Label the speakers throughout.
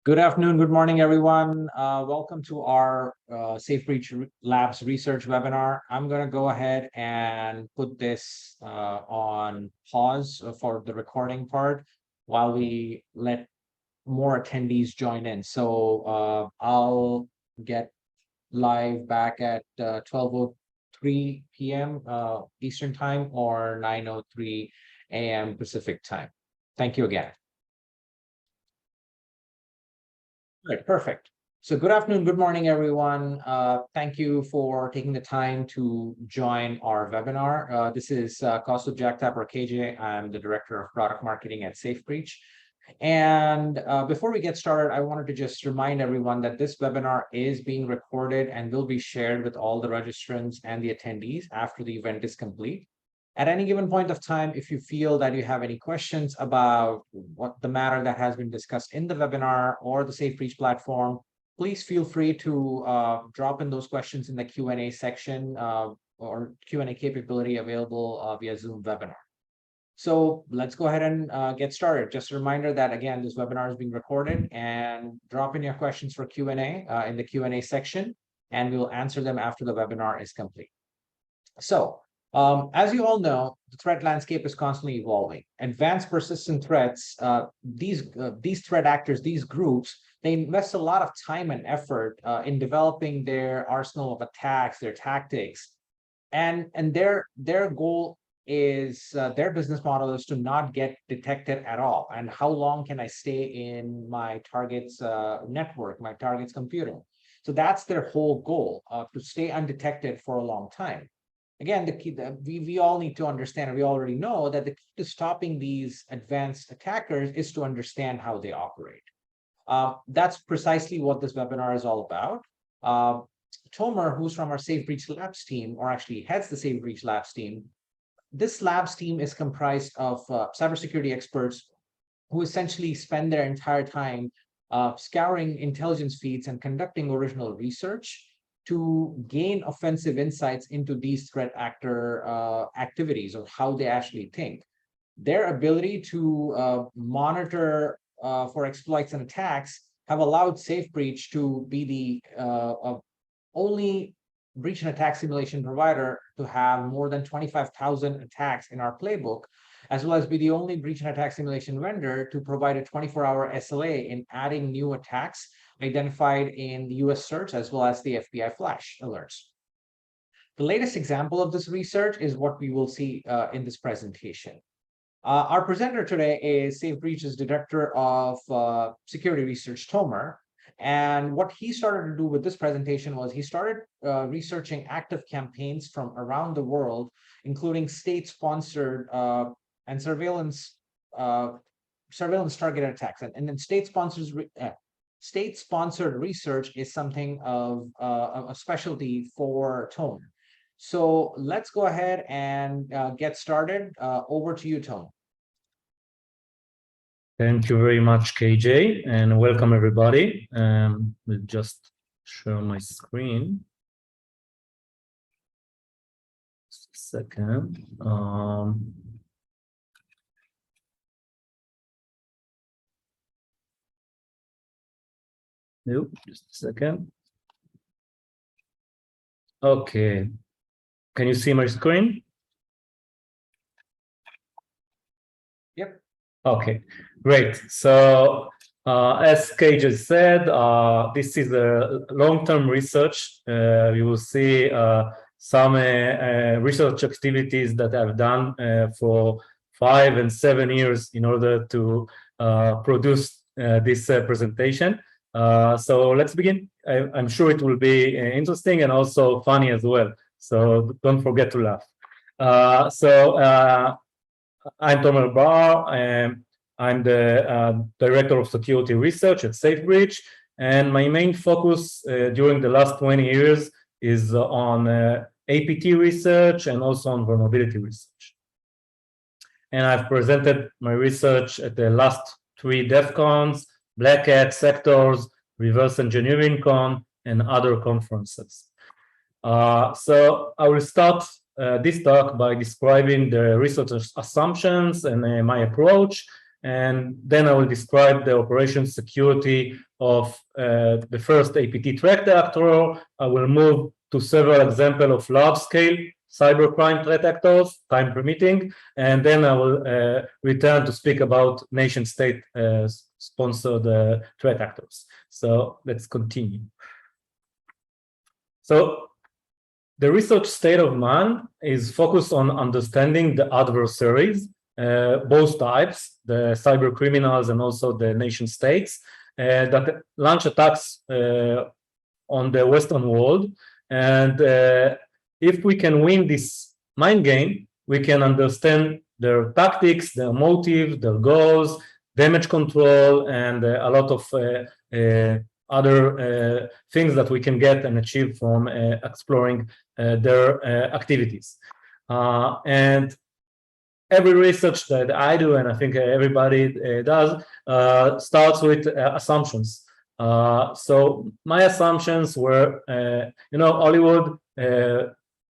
Speaker 1: Good afternoon, good morning, everyone. Welcome to our Safe Breach Labs research webinar. I'm going to go ahead and put this on pause for the recording part while we let more attendees join in. So I'll get live back at 12:03 p.m. Eastern Time or 9:03 a.m. Pacific Time. Thank you again. Right, perfect. So good afternoon, good morning, everyone. Thank you for taking the time to join our webinar. This is Jack or KJ. I'm the Director of Product Marketing at SafeBreach. And before we get started, I wanted to just remind everyone that this webinar is being recorded and will be shared with all the registrants and the attendees after the event is complete. At any given point of time, if you feel that you have any questions about what the matter that has been discussed in the webinar or the SafeBreach platform, please feel free to drop in those questions in the Q&A section or Q&A capability available via Zoom webinar. So let's go ahead and get started. Just a reminder that, again, this webinar is being recorded, and drop in your questions for Q&A in the Q&A section, and we will answer them after the webinar is complete. So, as you all know, the threat landscape is constantly evolving. Advanced persistent threats, these threat actors, these groups, they invest a lot of time and effort in developing their arsenal of attacks, their tactics, and their goal is their business model is to not get detected at all. And how long can I stay in my target's network, my target's computer? So that's their whole goal, to stay undetected for a long time. Again, the key that we all need to understand, and we already know that the key to stopping these advanced attackers is to understand how they operate. That's precisely what this webinar is all about. Tomer, who's from our SafeBreach Labs team, or actually heads the SafeBreach Labs team, this labs team is comprised of cybersecurity experts who essentially spend their entire time scouring intelligence feeds and conducting original research to gain offensive insights into these threat actor activities, or how they actually think. Their ability to monitor for exploits and attacks have allowed SafeBreach to be the only breach and attack simulation provider to have more than 25,000 attacks in our playbook, as well as be the only breach and attack simulation vendor to provide a 24-hour SLA in adding new attacks identified in the US search, as well as the FBI flash alerts. The latest example of this research is what we will see in this presentation. Our presenter today is SafeBreach's Director of Security Research, Tomer. And what he started to do with this presentation was he started researching active campaigns from around the world, including state-sponsored and surveillance targeted attacks. And then state-sponsored research is something of a specialty for Tomer. So let's go ahead and get started. Over to you, Tomer.
Speaker 2: Thank you very much, KJ, and welcome everybody. We'll just share my screen. Just a second. Nope, just a second. Okay. Can you see my screen?
Speaker 1: Yep.
Speaker 2: Okay, great. So as KJ said, this is a long-term research. You will see some research activities that I've done for 5 and 7 years in order to produce this presentation. So let's begin. I'm sure it will be interesting and also funny as well. So don't forget to laugh. I'm Tomer Bar, and I'm the Director of Security Research at SafeBreach, and my main focus during the last 20 years is on APT research and also on vulnerability research. And I've presented my research at the last 3 DEF CONs, Black Hat, Sectors, Reverse Engineering Con, and other conferences. So I will start this talk by describing the research assumptions and my approach, and then I will describe the operations security of the first APT threat actor. I will move to several examples of large-scale cybercrime threat actors, time permitting, and then I will return to speak about nation-state sponsored threat actors. So let's continue. So the research state of mind is focused on understanding the adversaries, both types, the cyber criminals and also the nation states that launch attacks on the Western world. And if we can win this mind game, we can understand their tactics, their motive, their goals, damage control, and a lot of other things that we can get and achieve from exploring their activities. And every research that I do, and I think everybody does, starts with assumptions. So my assumptions were, Hollywood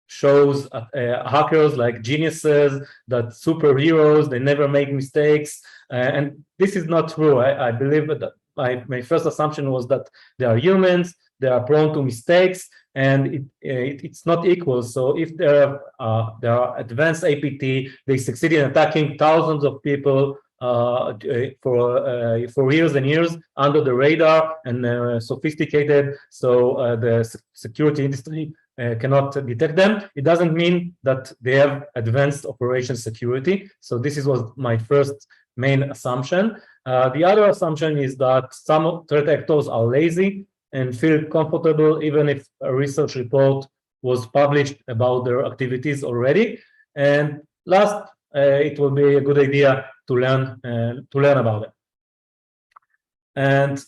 Speaker 2: shows hackers like geniuses, that superheroes, they never make mistakes. And this is not true. I believe that my first assumption was that they are humans, they are prone to mistakes, and it's not equal. So if there are advanced APT, they succeed in attacking thousands of people for years and years under the radar and sophisticated, so the security industry cannot detect them. It doesn't mean that they have advanced operation security. So this was my first main assumption. The other assumption is that some threat actors are lazy and feel comfortable even if a research report was published about their activities already. And last, it will be a good idea to learn about it. And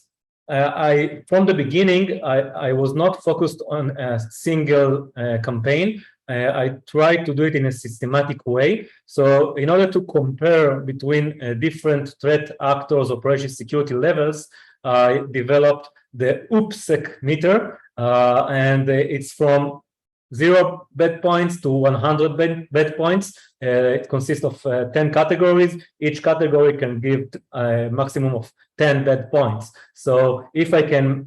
Speaker 2: from the beginning, I was not focused on a single campaign. I tried to do it in a systematic way. So in order to compare between different threat actors, operation security levels, I developed the Oopsec Meter, and it's from 0 bad points to 100 bad points. It consists of 10 categories. Each category can give a maximum of 10 bad points. So if I can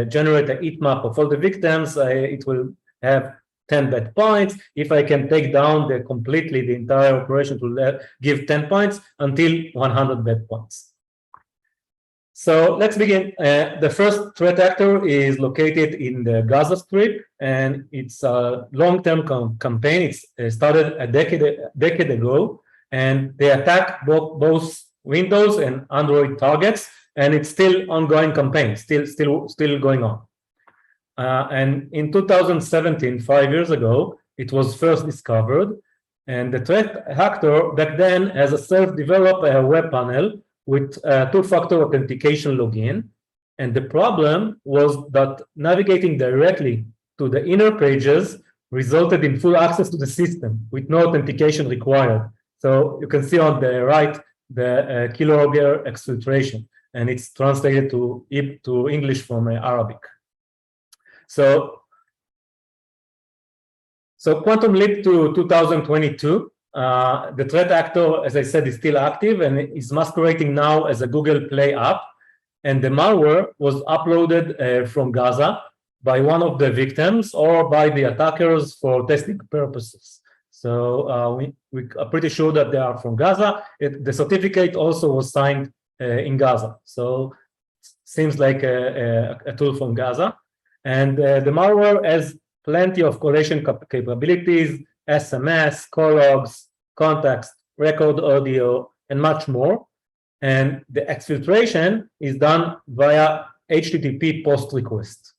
Speaker 2: generate a heat map of all the victims, it will have 10 bad points. If I can take down completely the entire operation, to give 10 points until 100 bad points. So let's begin. The first threat actor is located in the Gaza Strip, and it's a long-term campaign. It started a decade ago, and they attack both Windows and Android targets, and it's still ongoing campaign, still going on. And in 2017, 5 years ago, it was first discovered, and the threat actor back then has a self-developed web panel with two-factor authentication login. And the problem was that navigating directly to the inner pages resulted in full access to the system with no authentication required. So you can see on the right the keylogger exfiltration, and it's translated to English from Arabic. So Quantum Leap to 2022. The threat actor, as I said, is still active and is masquerading now as a Google Play app. And the malware was uploaded from Gaza by one of the victims or by the attackers for testing purposes. So we are pretty sure that they are from Gaza. The certificate also was signed in Gaza. So seems like a tool from Gaza. And the malware has plenty of collation capabilities, SMS, call logs, contacts, record audio, and much more. And the exfiltration is done via HTTP post request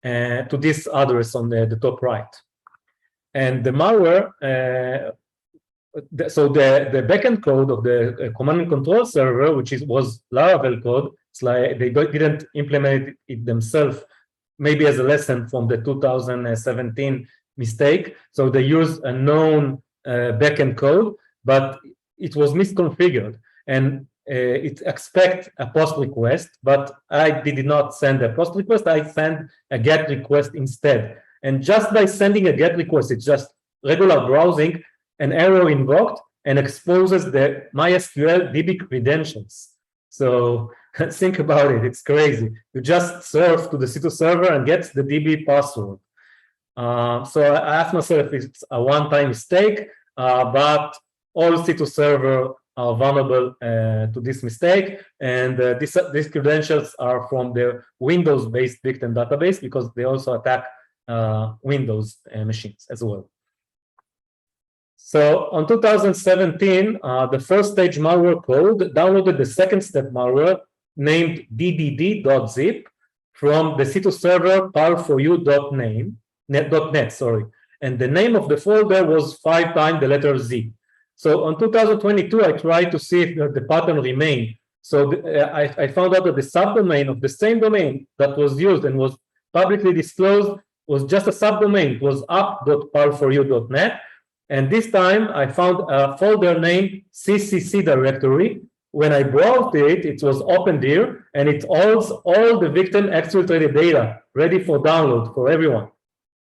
Speaker 2: to this address on the top right. And the malware, so the backend code of the command and control server, which was Laravel code, it's like they didn't implement it themselves, maybe as a lesson from the 2017 mistake. So they used a known backend code, but it was misconfigured, and it expects a post request, but I did not send a post request. I sent a GET request instead. And just by sending a GET request, it's just regular browsing, an error invoked and exposes the MySQL DB credentials. So Think about it. It's crazy. You just surf to the C2 server and get the DB password. So I asked myself if it's a one-time mistake, but all C2 server are vulnerable to this mistake, and these credentials are from the Windows-based victim database because they also attack Windows machines as well. So on 2017, the first stage malware code downloaded the second step malware named ddd.zip from the C2 server power4u.net, sorry, and the name of the folder was 5 times the letter Z. So on 2022, I tried to see if the pattern remained. So I found out that the subdomain of the same domain that was used and was publicly disclosed was just a subdomain. It was app.power4u.net. And this time I found a folder named CCC directory. When I browsed it, it was Opendir, and it holds all the victim exfiltrated data ready for download for everyone.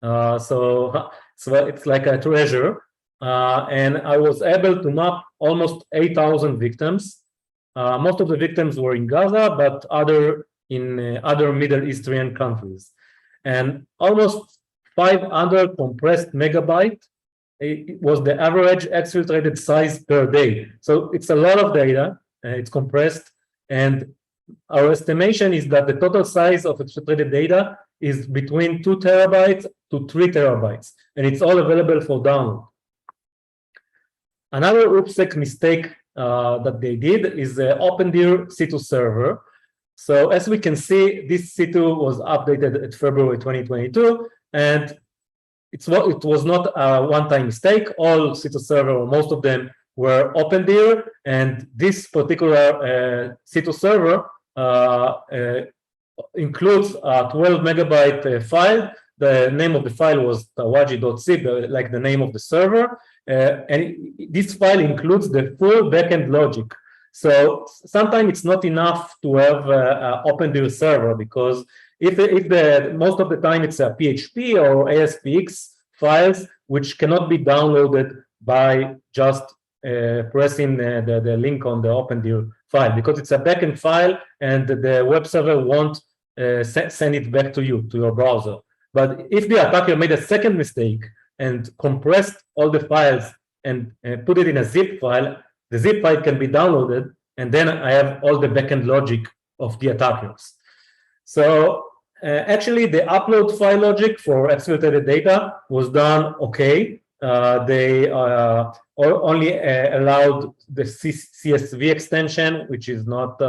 Speaker 2: So it's like a treasure. And I was able to map almost 8,000 victims. Most of the victims were in Gaza, but other Middle Eastern countries. And almost 500 compressed megabyte. It was the average exfiltrated size per day. So it's a lot of data, it's compressed, and our estimation is that the total size of exfiltrated data is between 2 terabytes to 3 terabytes, and it's all available for download. Another OopsSec mistake that they did is the Opendir C2 Server. So as we can see, this C2 was updated at February 2022, and it was not a one-time mistake. All C2 server, or most of them, were Opendir, and this particular C2 server includes a 12 megabyte file. The name of the file was tawaji.zip, like the name of the server, and this file includes the full backend logic. So sometimes it's not enough to have an Opendir server, because if most of the time it's a PHP or ASPX files which cannot be downloaded by just pressing the link on the Opendir file, because it's a backend file and the web server won't send it back to you, to your browser. But if the attacker made a second mistake and compressed all the files and put it in a zip file, the zip file can be downloaded, and then I have all the backend logic of the attackers. So actually, the upload file logic for exfiltrated data was done okay. They only allowed the CSV extension, which is not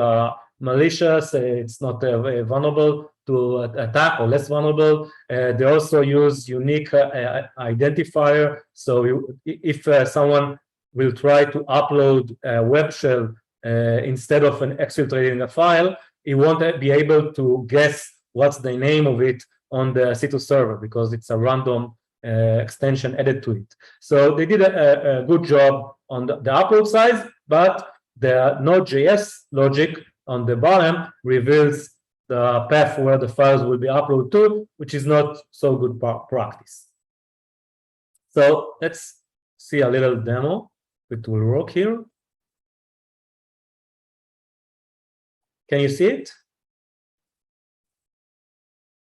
Speaker 2: malicious. It's not vulnerable to attack, or less vulnerable. They also use unique identifier. So if someone will try to upload a web shell instead of exfiltrating a file, it won't be able to guess what's the name of it on the C2 server, because it's a random extension added to it. So they did a good job on the upload size, but the Node.js logic on the bottom reveals the path where the files will be uploaded to, which is not so good practice. So let's see a little demo. It will work here. Can you see it?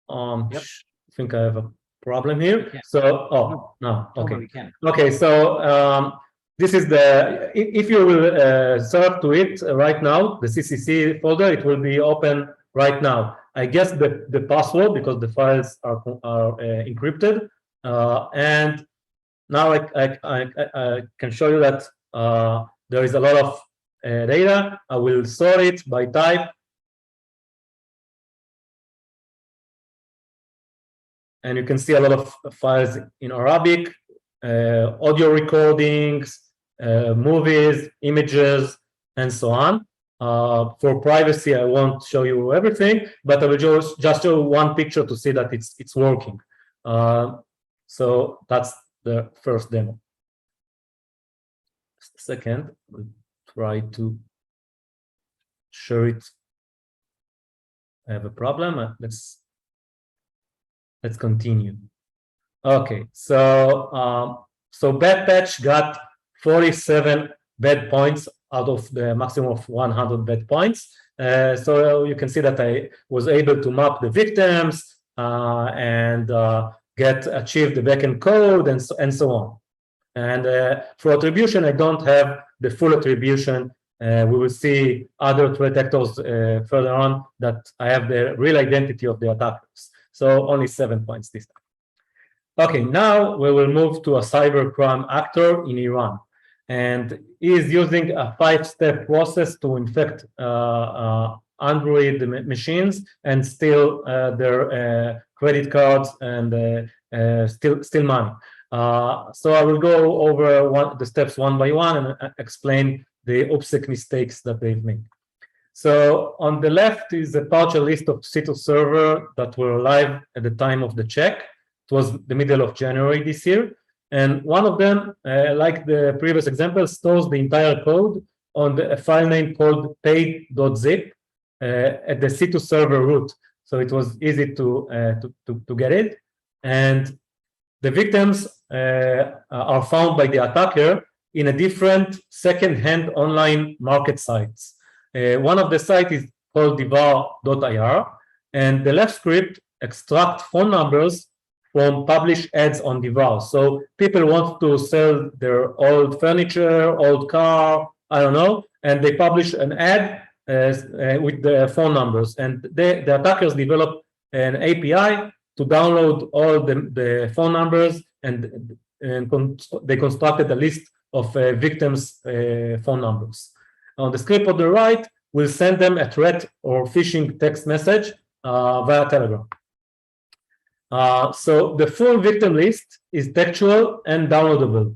Speaker 2: Yep. I think I have a problem here. Yeah. So, no, okay. We can. Okay, so this is the, if you will serve to it right now, the CCC folder, it will be open right now. I guess the password, because the files are encrypted, and now I can show you that there is a lot of data. I will sort it by type. And you can see a lot of files in Arabic, audio recordings, movies, images, and so on. For privacy, I won't show you everything, but I will just show one picture to see that it's working. So that's the first demo. Second, we'll try to share it. I have a problem. Let's continue. Okay, so bad patch got 47 bad points out of the maximum of 100 bad points, So you can see that I was able to map the victims and achieve the backend code and so on. And for attribution, I don't have the full attribution. We will see other threat actors further on that I have the real identity of the attackers. So only 7 points this time. Okay, now we will move to a cybercrime actor in Iran. And he is using a 5-step process to infect Android machines and steal their credit cards and steal money. So I will go over the steps one by one and explain the OopsSec mistakes that they've made. So on the left is a partial list of C2 server that were live at the time of the check. It was the middle of January this year. And one of them, like the previous example, stores the entire code on a file name called pay.zip at the C2 server root. So it was easy to get it. And the victims are found by the attacker in a different second-hand online market sites. One of the sites is called divar.ir, and the left script extracts phone numbers from published ads on Divar. So people want to sell their old furniture, old car, I don't know, and they publish an ad with the phone numbers. And the attackers develop an API to download all the phone numbers, and they constructed a list of victims' phone numbers. On the script on the right, we'll send them a threat or phishing text message via Telegram. So the full victim list is textual and downloadable.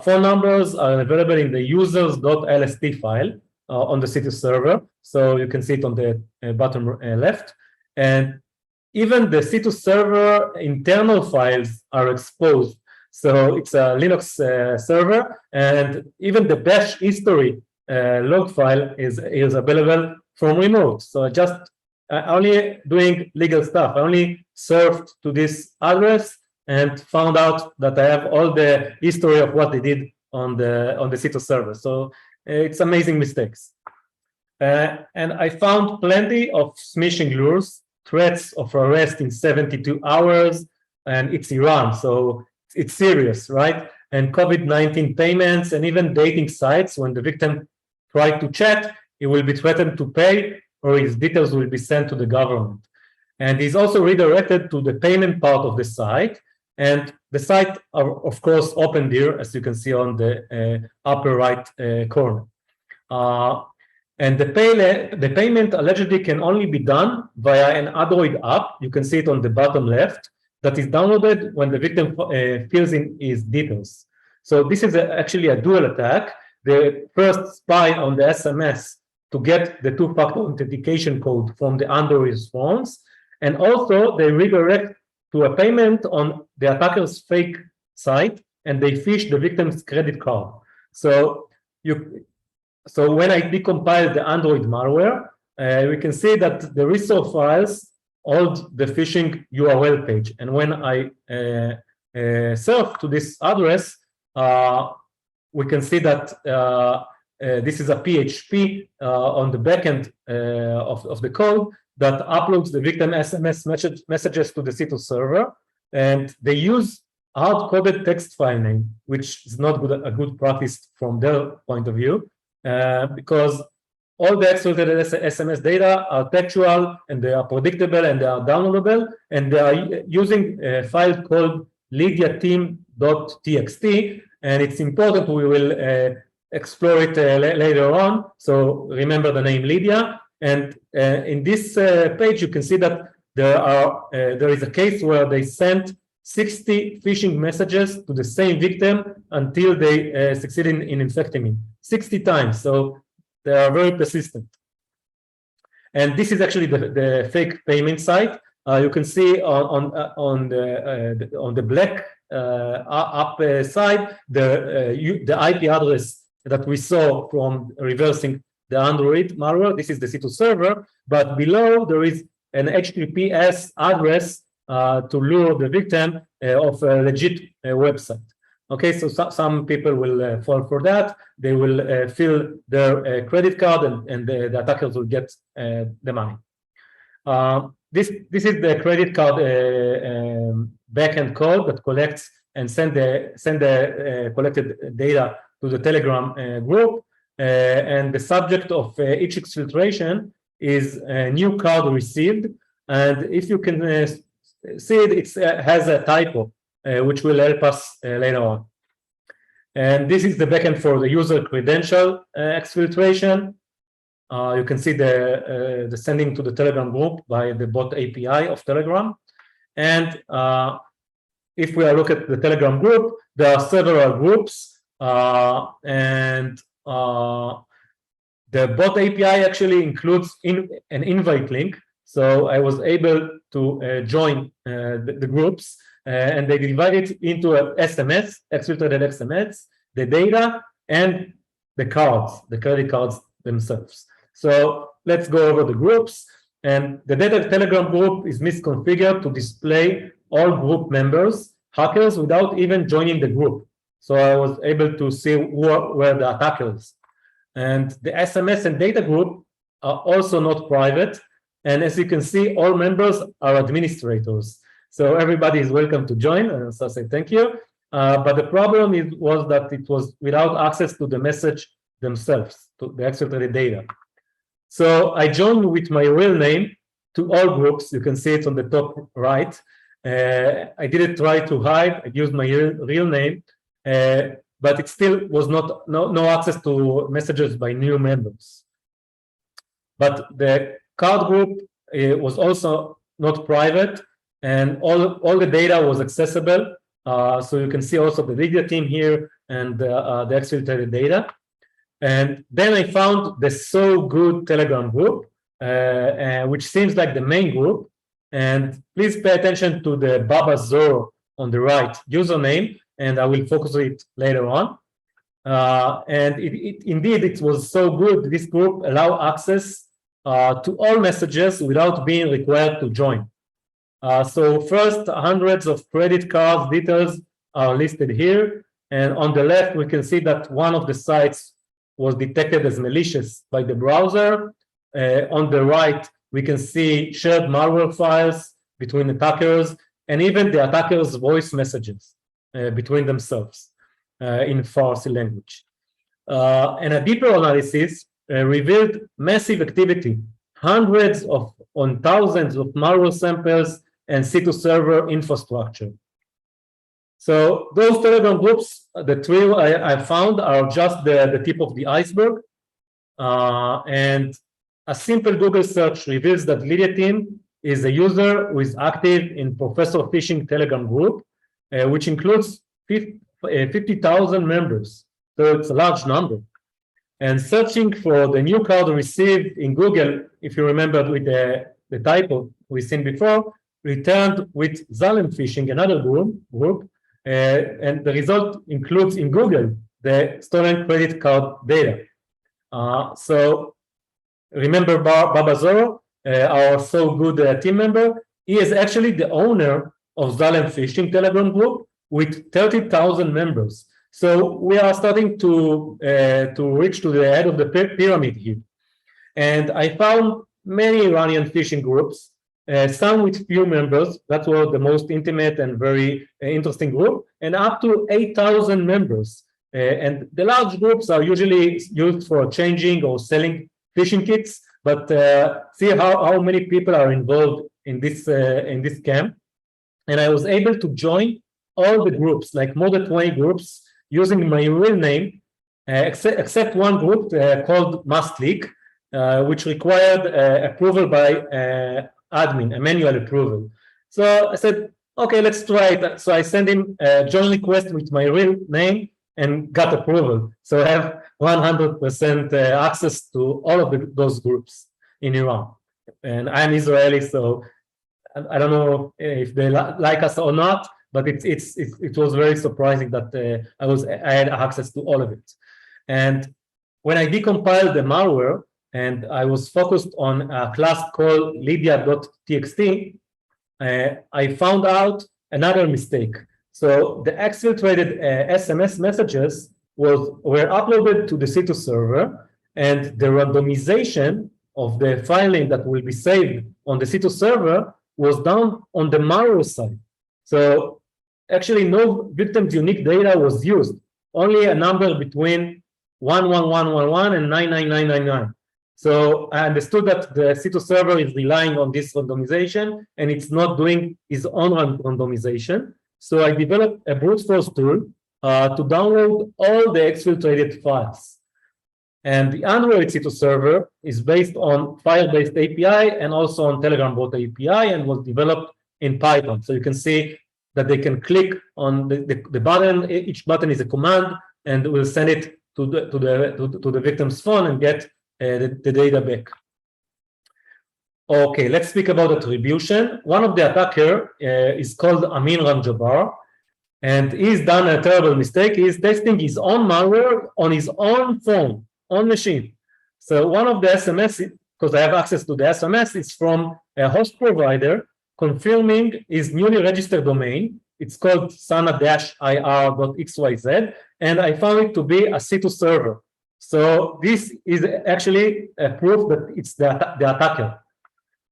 Speaker 2: Phone numbers are available in the users.lst file on the C2 server. So you can see it on the bottom left. And even the C2 server internal files are exposed. So it's a Linux server, and even the bash history log file is available from remote. So only doing legal stuff. I only surfed to this address and found out that I have all the history of what they did on the C2 server. So it's amazing mistakes. And I found plenty of smishing lures, threats of arrest in 72 hours, and it's Iran, so it's serious, right? And COVID-19 payments, and even dating sites. When the victim tried to chat, he will be threatened to pay, or his details will be sent to the government. And he's also redirected to the payment part of the site. And the site are, of course, Opendir, as you can see on the upper right corner. And the payment allegedly can only be done via an Android app. You can see it on the bottom left, that is downloaded when the victim fills in his details. So this is actually a dual attack. They first spy on the SMS to get the two-factor authentication code from the Android phones, and also they redirect to a payment on the attacker's fake site, and they phish the victim's credit card. So when I decompile the Android malware, we can see that the resource files hold the phishing URL page. And when I surf to this address, we can see that this is a PHP on the backend of the code that uploads the victim SMS messages to the C2 server. And they use hard-coded text file name, which is not a good practice from their point of view, because all the extracted SMS data are textual, and they are predictable, and they are downloadable, and they are using a file called lydiateam.txt, and it's important. We will explore it later on, so remember the name Lydia. And in this page, you can see that there is a case where they sent 60 phishing messages to the same victim until they succeed in infecting him 60 times. So they are very persistent. And this is actually the fake payment site. You can see on the black up side the IP address that we saw from reversing the Android malware. This is the C2 server, but below there is an HTTPS address to lure the victim of a legit website. Okay, so some people will fall for that. They will fill their credit card, and the attackers will get the money. This is the credit card backend code that collects and send the collected data to the Telegram group, and the subject of each exfiltration is a new card received. And if you can see it, it has a typo, which will help us later on. And this is the backend for the user credential exfiltration. You can see the sending to the Telegram group by the bot API of Telegram. And if we look at the Telegram group, there are several groups, and the bot API actually includes an invite link. So I was able to join the groups, and they divided it into a SMS, exfiltrated SMS, the data, and the cards, the credit cards themselves. So let's go over the groups. And the data Telegram group is misconfigured to display all group members, hackers, without even joining the group. So I was able to see who were the attackers. And the SMS and data group are also not private. And as you can see, all members are administrators. So everybody is welcome to join. And so I say thank you. But the problem was that it was without access to the message themselves, to the exfiltrated data. So I joined with my real name to all groups. You can see it on the top right. I didn't try to hide. I used my real name, but it still was no access to messages by new members. But the card group was also not private, and all the data was accessible. So you can see also the video team here and the exfiltrated data. And then I found the So Good Telegram group, which seems like the main group. And please pay attention to the Baba Zoro on the right username, and I will focus on it later on. And indeed, it was so good. This group allowed access to all messages without being required to join. So first, hundreds of credit cards details are listed here. And on the left, we can see that one of the sites was detected as malicious by the browser. On the right, we can see shared malware files between attackers, and even the attackers' voice messages between themselves in Farsi language. And a deeper analysis revealed massive activity, hundreds on thousands of malware samples and C2 server infrastructure. So those Telegram groups, the three I found, are just the tip of the iceberg. And a simple Google search reveals that Lydia Team is a user who is active in Professor Phishing Telegram group, which includes 50,000 members. So it's a large number. And searching for the new card received in Google, if you remember with the typo we've seen before, returned with Zalem Phishing, another group, and the result includes in Google the stolen credit card data. So remember Baba Zoro, our So Good team member, he is actually the owner of Zalem Phishing Telegram group with 30,000 members. So we are starting to reach to the head of the pyramid here. And I found many Iranian phishing groups, some with few members. That was the most intimate and very interesting group, and up to 8,000 members. And the large groups are usually used for changing or selling phishing kits, but see how many people are involved in this scam. And I was able to join all the groups, like more than 20 groups, using my real name, except one group called Must Leak, which required approval by admin, a manual approval. So I said, okay, let's try it. So I sent him a join request with my real name and got approval. So I have 100% access to all of those groups in Iran. And I'm Israeli, so I don't know if they like us or not, but it was very surprising that I had access to all of it. And when I decompiled the malware and I was focused on a class called lydia.txt, I found out another mistake. So the exfiltrated SMS messages were uploaded to the C2 server, and the randomization of the file name that will be saved on the C2 server was done on the malware side. So actually no victim's unique data was used, only a number between 11111 and 99999. So I understood that the C2 server is relying on this randomization and it's not doing its own randomization. So I developed a brute force tool to download all the exfiltrated files. And the Android C2 server is based on Fire-based API and also on Telegram bot API, and was developed in Python. So you can see that they can click on the button. Each button is a command, and will send it to the victim's phone and get the data back. Okay, let's speak about attribution. One of the attacker is called Amin Ramjabar, and he's done a terrible mistake. He's testing his own malware on his own phone, on machine. So one of the SMS, because I have access to the SMS, is from a host provider confirming his newly registered domain. It's called sana-ir.xyz, and I found it to be a C2 server. So this is actually a proof that it's the attacker,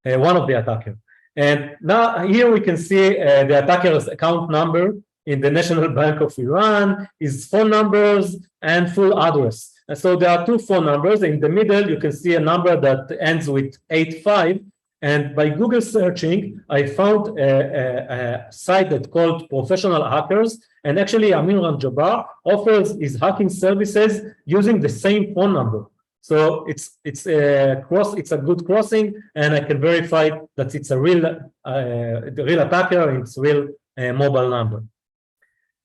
Speaker 2: one of the attacker. And now here we can see the attacker's account number in the National Bank of Iran, his phone numbers, and full address. And so there are two phone numbers. In the middle, you can see a number that ends with 85. And by Google searching, I found a site that's called Professional Hackers. And actually, Amin Ramjabar offers his hacking services using the same phone number. So it's a good crossing, and I can verify that it's a real attacker and it's a real mobile number.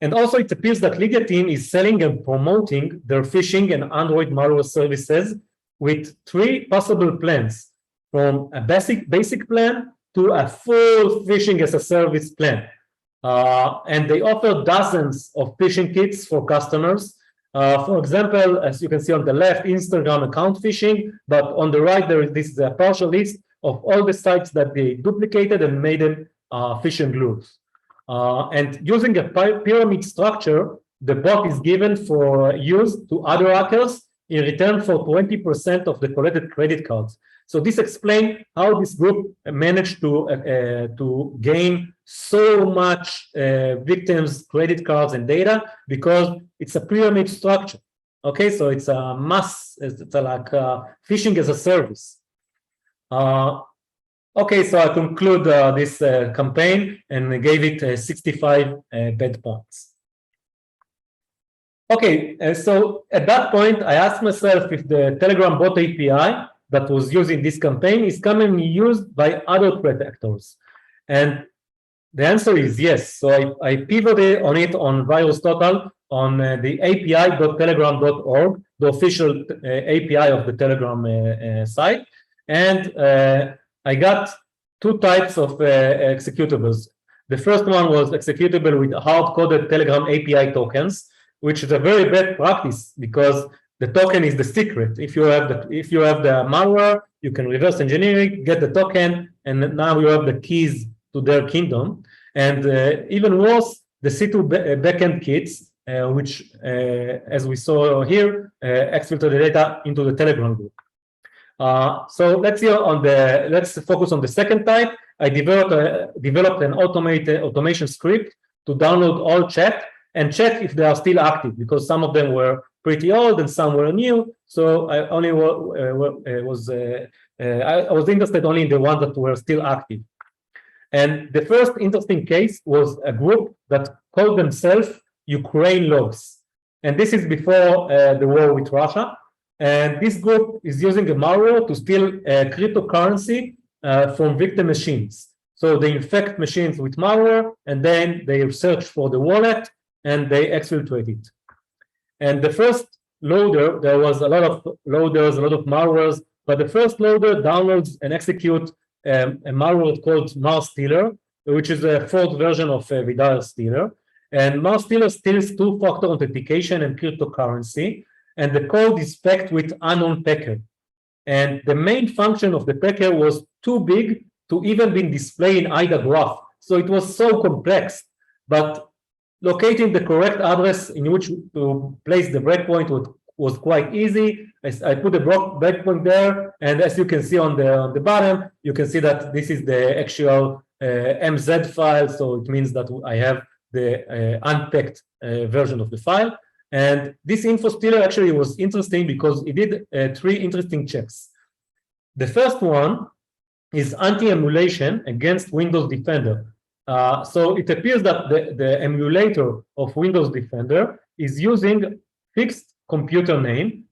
Speaker 2: And also, it appears that Lydia team is selling and promoting their phishing and Android malware services with 3 possible plans, from a basic plan to a full phishing as a service plan. And they offer dozens of phishing kits for customers. For example, as you can see on the left, Instagram account phishing, but on the right, this is a partial list of all the sites that they duplicated and made them phishing groups. And using a pyramid structure, the bot is given for use to other hackers in return for 20% of the collected credit cards. So this explains how this group managed to gain so much victims' credit cards and data, because it's a pyramid structure. Okay, so it's a it's like phishing as a service. Okay, so I conclude this campaign and gave it 65 bad points. Okay, so at that point, I asked myself if the Telegram bot API that was used in this campaign is commonly used by other threat actors. And the answer is yes. So I pivoted on it on VirusTotal on the api.telegram.org, the official API of the Telegram site. And I got 2 types of executables. The first one was executable with hard-coded Telegram API tokens, which is a very bad practice because the token is the secret. If you have the malware, you can reverse engineer it, get the token, and now you have the keys to their kingdom. And even worse, the C2 backend kits, which, as we saw here, exfiltrate the data into the Telegram group. So let's focus on the second type. I developed an automation script to download all chat and check if they are still active, because some of them were pretty old and some were new. So I only was interested only in the ones that were still active. And the first interesting case was a group that called themselves Ukraine Logs. And this is before the war with Russia. And this group is using a malware to steal cryptocurrency from victim machines. So they infect machines with malware, and then they search for the wallet, and they exfiltrate it. And the first loader, there was a lot of loaders, a lot of malwares, but the first loader downloads and executes a malware called Mars Stealer, which is a 4th version of Vidar Stealer. And Mars Stealer steals 2-factor authentication and cryptocurrency, and the code is packed with unknown packer. And the main function of the packer was too big to even be displayed in IDA graph. So it was so complex, but locating the correct address in which to place the breakpoint was quite easy. I put a breakpoint there, and as you can see on the bottom, you can see that this is the actual MZ file. So it means that I have the unpacked version of the file. And this info stealer actually was interesting because it did 3 interesting checks. The first one is anti-emulation against Windows Defender. So it appears that the emulator of Windows Defender is using fixed computer name,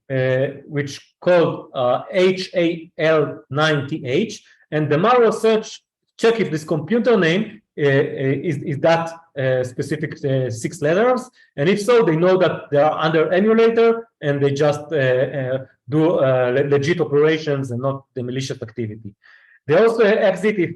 Speaker 2: which called HAL90H, and the malware search check if this computer name is that specific 6 letters, and if so, they know that they are under emulator, and they just do legit operations and not the malicious activity. They also exit if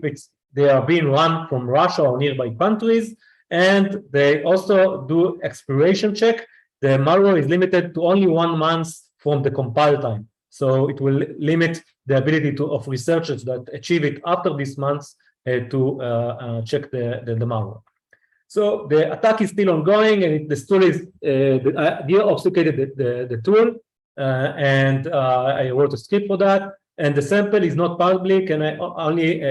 Speaker 2: they are being run from Russia or nearby countries, and they also do expiration check. The malware is limited to only 1 month from the compile time, so it will limit the ability of researchers that achieve it after this month to check the malware. So the attack is still ongoing, and the tool is they obfuscated the tool, and I wrote a script for that. And the sample is not public, and I only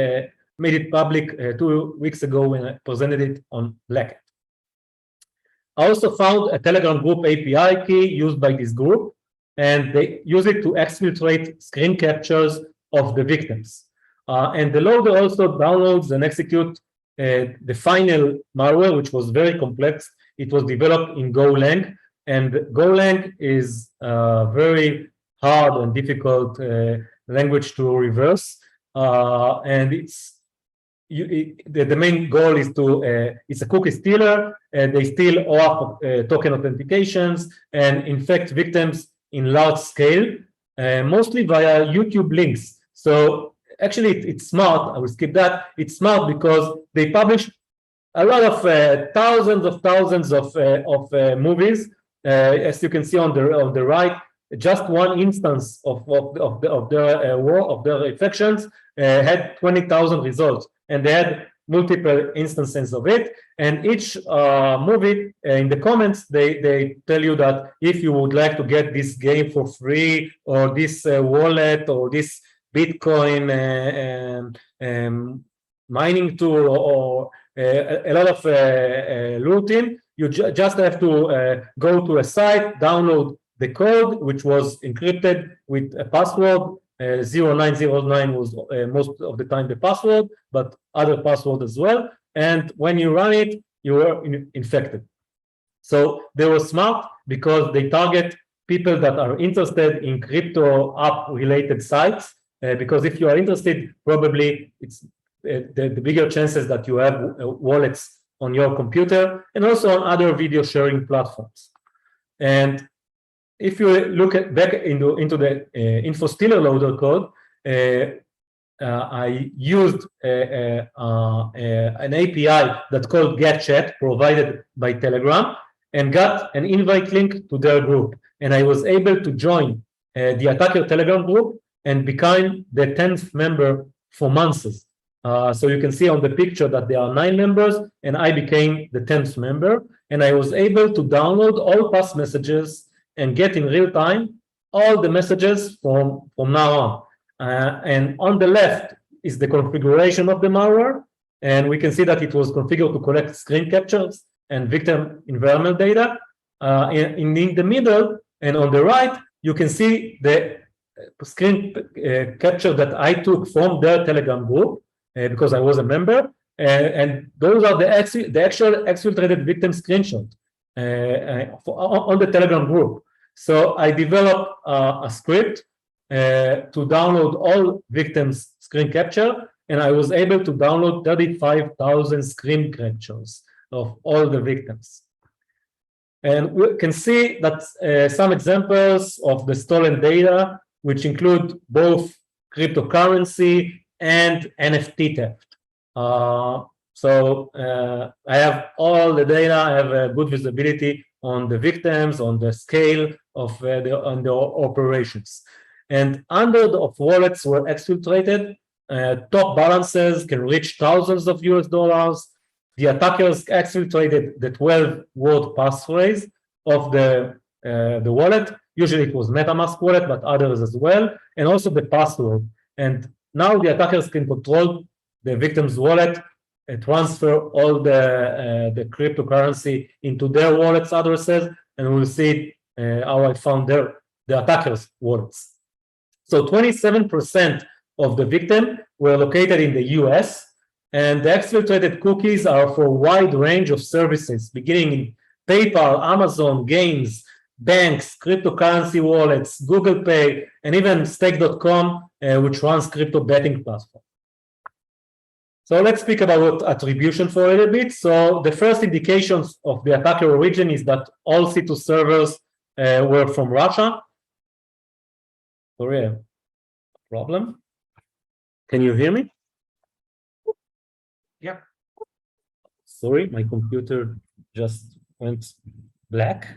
Speaker 2: made it public 2 weeks ago when I presented it on Black Hat. I also found a Telegram group API key used by this group, and they use it to exfiltrate screen captures of the victims. And the loader also downloads and executes the final malware, which was very complex. It was developed in Golang, and Golang is very hard and difficult language to reverse, and the main goal is to it's a cookie stealer, and they steal OAuth token authentications and infect victims in large scale, mostly via YouTube links. So actually, it's smart. I will skip that. It's smart because they publish a lot of thousands of movies. As you can see on the right, just one instance of their infections had 20,000 results, and they had multiple instances of it. And each movie in the comments, they tell you that if you would like to get this game for free, or this wallet, or this Bitcoin mining tool, or a lot of looting, you just have to go to a site, download the code, which was encrypted with a password. 0909 was most of the time the password, but other password as well. And when you run it, you are infected. So they were smart because they target people that are interested in crypto app related sites, because if you are interested, probably it's the bigger chances that you have wallets on your computer, and also on other video sharing platforms. And if you look back into the info stealer loader code, I used an API that's called GetChat, provided by Telegram, and got an invite link to their group. And I was able to join the attacker Telegram group and become the 10th member for months. So you can see on the picture that there are 9 members, and I became the 10th member. And I was able to download all past messages and get in real time all the messages from now on. And on the left is the configuration of the malware, and we can see that it was configured to collect screen captures and victim environment data. In the middle and on the right, you can see the screen capture that I took from their Telegram group, because I was a member, and those are the actual exfiltrated victim screenshot on the Telegram group. So I developed a script to download all victims' screen capture, and I was able to download 35,000 screen captures of all the victims. And we can see that some examples of the stolen data, which include both cryptocurrency and NFT theft. So I have all the data. I have a good visibility on the victims, on the scale of the operations. And hundreds of wallets were exfiltrated. Top balances can reach thousands of US dollars. the attackers exfiltrated the 12-word passphrase of the wallet. Usually it was MetaMask wallet, but others as well, and also the password. And now the attackers can control the victim's wallet and transfer all the cryptocurrency into their wallet's addresses, and we'll see how I found the attackers' wallets. So 27% of the victims were located in the US, and the exfiltrated cookies are for a wide range of services, beginning in PayPal, Amazon, games, banks, cryptocurrency wallets, Google Pay, and even stake.com, which runs crypto betting platform. So let's speak about attribution for a little bit. So the first indications of the attacker origin is that all C2 servers were from Russia. Sorry, problem. Can you hear me?
Speaker 1: Yep.
Speaker 2: Sorry, my computer just went black.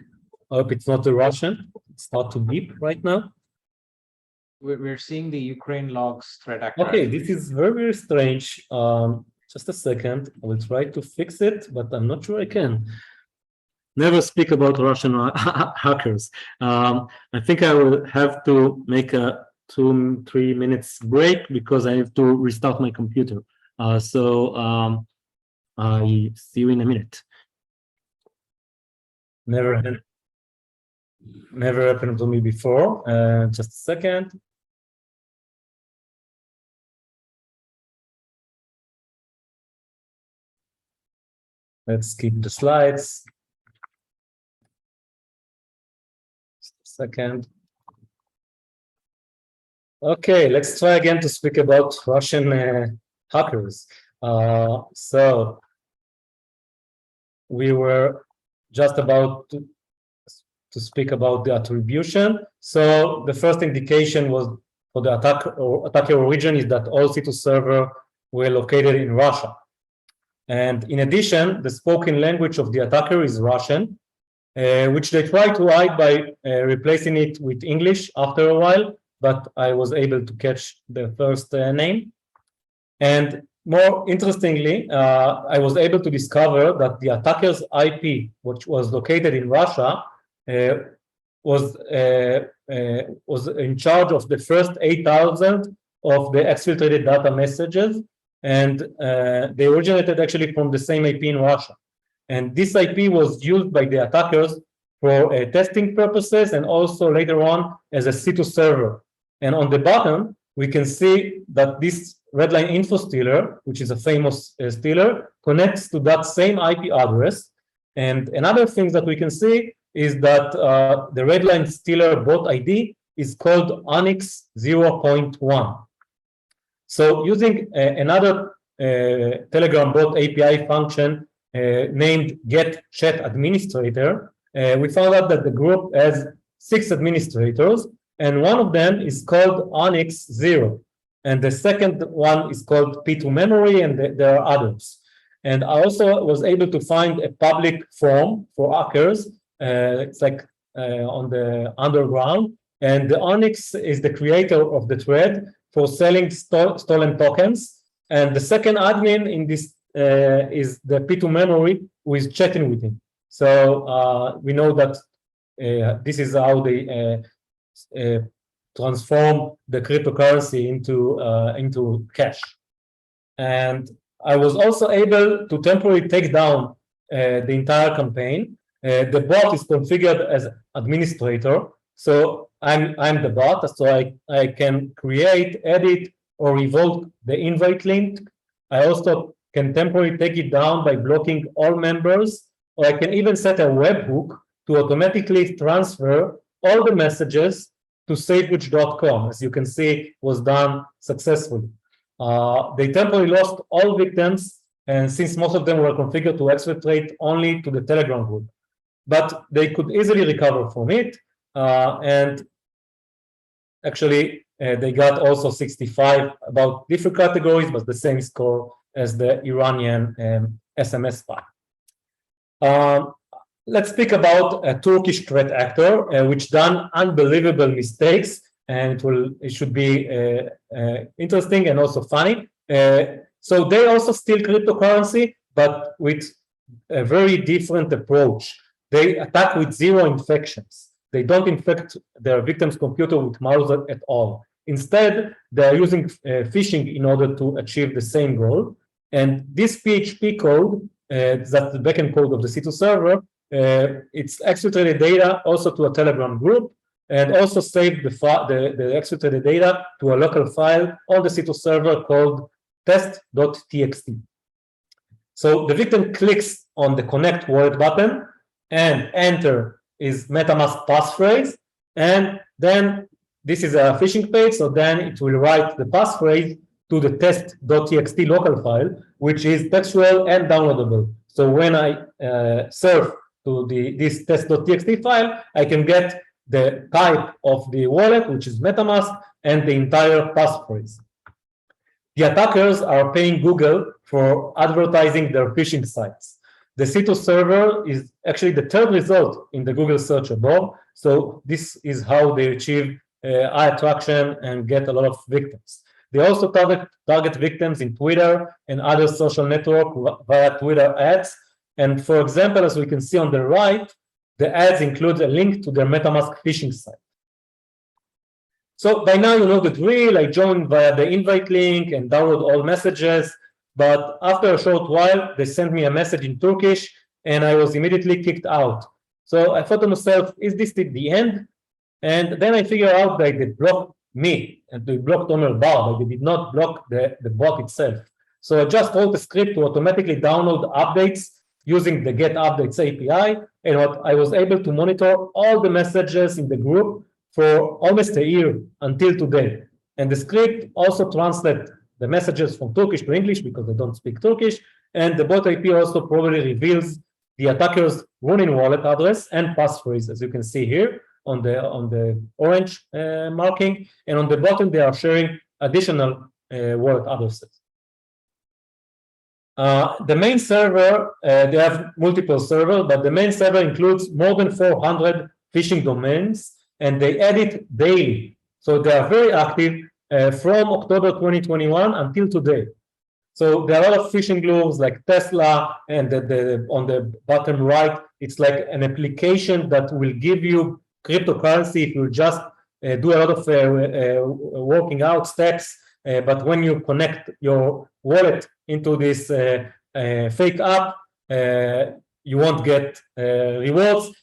Speaker 2: I hope it's not a Russian. It's not to beep right now.
Speaker 1: We're seeing the Ukraine logs threat actor.
Speaker 2: Okay, this is very, very strange. Just a second. I will try to fix it, but I'm not sure I can. Never speak about Russian hackers. I think I will have to make a 2-3 minutes break because I have to restart my computer. I see you in a minute. Never happened to me before. Just a second. Let's keep the slides. Just a second. Okay, let's try again to speak about Russian hackers. So we were just about to speak about the attribution. So the first indication was for the attacker origin is that all C2 servers were located in Russia. And in addition, the spoken language of the attacker is Russian, which they try to hide by replacing it with English after a while, but I was able to catch the first name. And more interestingly, I was able to discover that the attacker's IP, which was located in Russia, was in charge of the first 8,000 of the exfiltrated data messages, and they originated actually from the same IP in Russia. And this IP was used by the attackers for testing purposes and also later on as a C2 server. And on the bottom, we can see that this redline info stealer, which is a famous stealer, connects to that same IP address. And another thing that we can see is that the redline stealer bot ID is called Onyx 0.1. So using another Telegram bot API function named getChatAdministrator, we found out that the group has 6 administrators, and one of them is called Onyx 0. And the second one is called P2 memory, and there are others. And I also was able to find a public forum for hackers. It's like on the underground. And the Onyx is the creator of the thread for selling stolen tokens. And the second admin in this is the P2 memory who is chatting with him. So we know that this is how they transform the cryptocurrency into cash. And I was also able to temporarily take down the entire campaign. The bot is configured as administrator, so I'm the bot, so I can create, edit, or revoke the invite link. I also can temporarily take it down by blocking all members, or I can even set a webhook to automatically transfer all the messages to SafeBridge.com. As you can see, was done successfully. They temporarily lost all victims, and since most of them were configured to exfiltrate only to the Telegram group, but they could easily recover from it. And actually, they got also 65 about different categories, but the same score as the Iranian SMS spy. Let's speak about a Turkish threat actor, which done unbelievable mistakes, and it should be interesting and also funny. So they also steal cryptocurrency, but with a very different approach. They attack with zero infections. They don't infect their victim's computer with malware at all. Instead, they are using phishing in order to achieve the same goal. And this PHP code, that's the backend code of the C2 server, it's exfiltrated data also to a Telegram group, and also saved the exfiltrated data to a local file on the C2 server called test.txt. So the victim clicks on the connect wallet button and enter his MetaMask passphrase, and then this is a phishing page, so then it will write the passphrase to the test.txt local file, which is textual and downloadable. So when I surf to this test.txt file, I can get the type of the wallet, which is MetaMask, and the entire passphrase. The attackers are paying Google for advertising their phishing sites. The C2 server is actually the third result in the Google search above. So this is how they achieve high attraction and get a lot of victims. They also target victims in Twitter and other social network via Twitter ads. And for example, as we can see on the right, the ads include a link to their MetaMask phishing site. So by now you know the drill. I joined via the invite link and download all messages. But after a short while, they sent me a message in Turkish, and I was immediately kicked out. So I thought to myself, is this the end? And then I figured out that they blocked me, and they blocked Omer Bar, but they did not block the bot itself. So I just wrote a script to automatically download updates using the Get Updates API, and I was able to monitor all the messages in the group for almost a year until today. And the script also translates the messages from Turkish to English because I don't speak Turkish, and the bot IP also probably reveals the attacker's running wallet address and passphrase, as you can see here on the orange marking, and on the bottom they are sharing additional wallet addresses. The main server, they have multiple servers, but the main server includes more than 400 phishing domains, and they edit daily. So they are very active from October 2021 until today. So there are a lot of phishing groups like Tesla, and on the bottom right, it's like an application that will give you cryptocurrency if you just do a lot of working out steps. But when you connect your wallet into this fake app, you won't get rewards.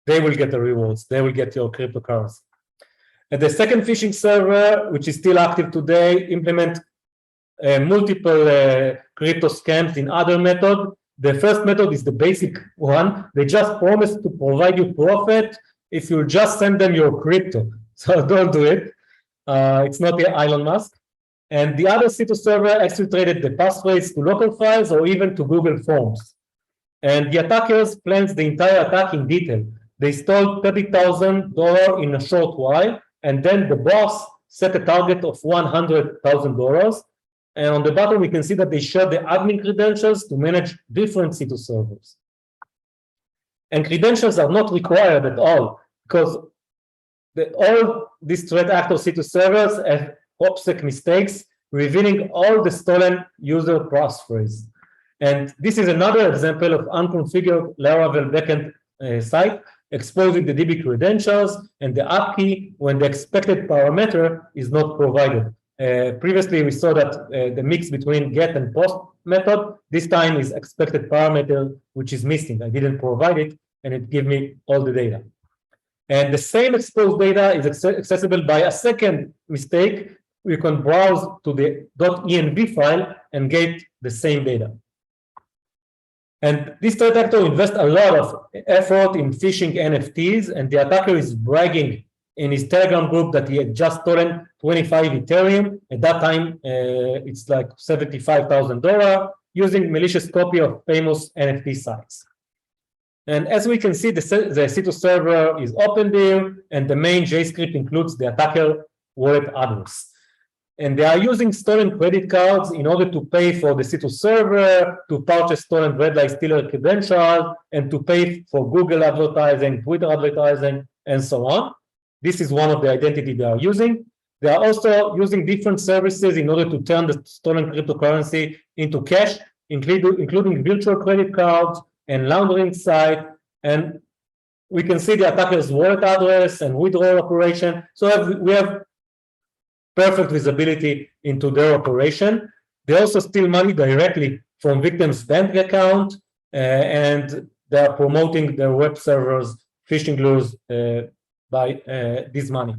Speaker 2: They will get the rewards. They will get your cryptocurrency. And the second phishing server, which is still active today, implement multiple crypto scams in other methods. The first method is the basic one. They just promise to provide you profit if you just send them your crypto. So don't do it. It's not the Elon Musk. And the other C2 server exfiltrated the passphrase to local files or even to Google Forms. And the attackers planned the entire attack in detail. They stole $30,000 in a short while, and then the boss set a target of $100,000. And on the bottom, we can see that they shared the admin credentials to manage different C2 servers. And credentials are not required at all, because all these threat actor C2 servers have OopsSec mistakes, revealing all the stolen user passphrase. And this is another example of unconfigured Laravel backend site, exposing the DB credentials and the app key when the expected parameter is not provided. Previously, we saw that the mix between get and post method, this time is expected parameter, which is missing. I didn't provide it, and it gave me all the data. And the same exposed data is accessible by a second mistake. We can browse to the .env file and get the same data. And this threat actor invests a lot of effort in phishing NFTs, and the attacker is bragging in his Telegram group that he had just stolen 25 Ethereum. At that time, it's like $75,000 using malicious copy of famous NFT sites. And as we can see, the C2 server is Opendir, and the main JScript includes the attacker wallet address. And they are using stolen credit cards in order to pay for the C2 server, to purchase stolen red light stealer credentials, and to pay for Google advertising, Twitter advertising, and so on. This is one of the identity they are using. They are also using different services in order to turn the stolen cryptocurrency into cash including virtual credit cards and laundering site. And we can see the attacker's wallet address and withdrawal operation. So we have perfect visibility into their operation. They also steal money directly from victims' bank account, and they are promoting their web servers, phishing lures by this money.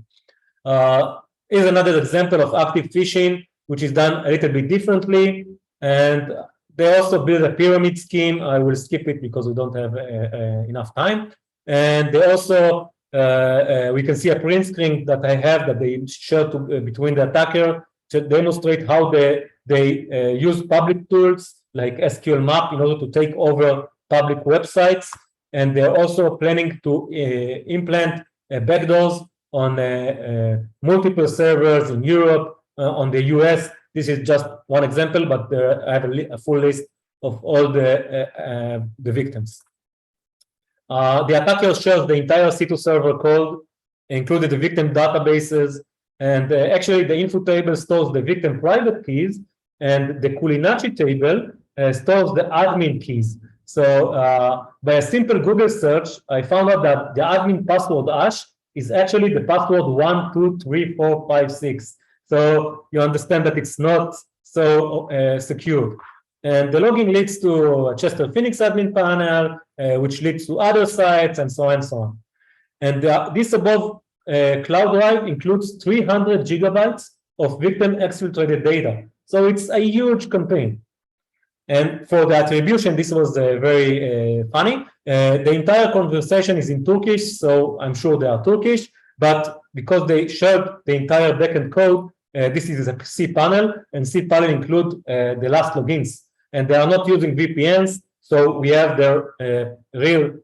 Speaker 2: Here's another example of active phishing, which is done a little bit differently. And they also build a pyramid scheme. I will skip it because we don't have enough time. And they also, we can see a print screen that I have that they share between the attacker to demonstrate how they use public tools like SQL map in order to take over public websites. And they're also planning to implant backdoors on multiple servers in Europe, on the US. This is just one example, but I have a full list of all the victims. The attacker shares the entire C2 server code, including the victim databases, and actually the info table stores the victim private keys, and the Kulinachi table stores the admin keys. So by a simple Google search, I found out that the admin password hash is actually the password 123456. So you understand that it's not so secure. And the login leads to a Chester Phoenix admin panel, which leads to other sites, and so on and so on. And this above cloud drive includes 300 gigabytes of victim exfiltrated data. So it's a huge campaign. And for the attribution, this was very funny. The entire conversation is in Turkish, so I'm sure they are Turkish. But because they shared the entire backend code, this is a cPanel, and cPanel include the last logins. And they are not using VPNs, so we have their real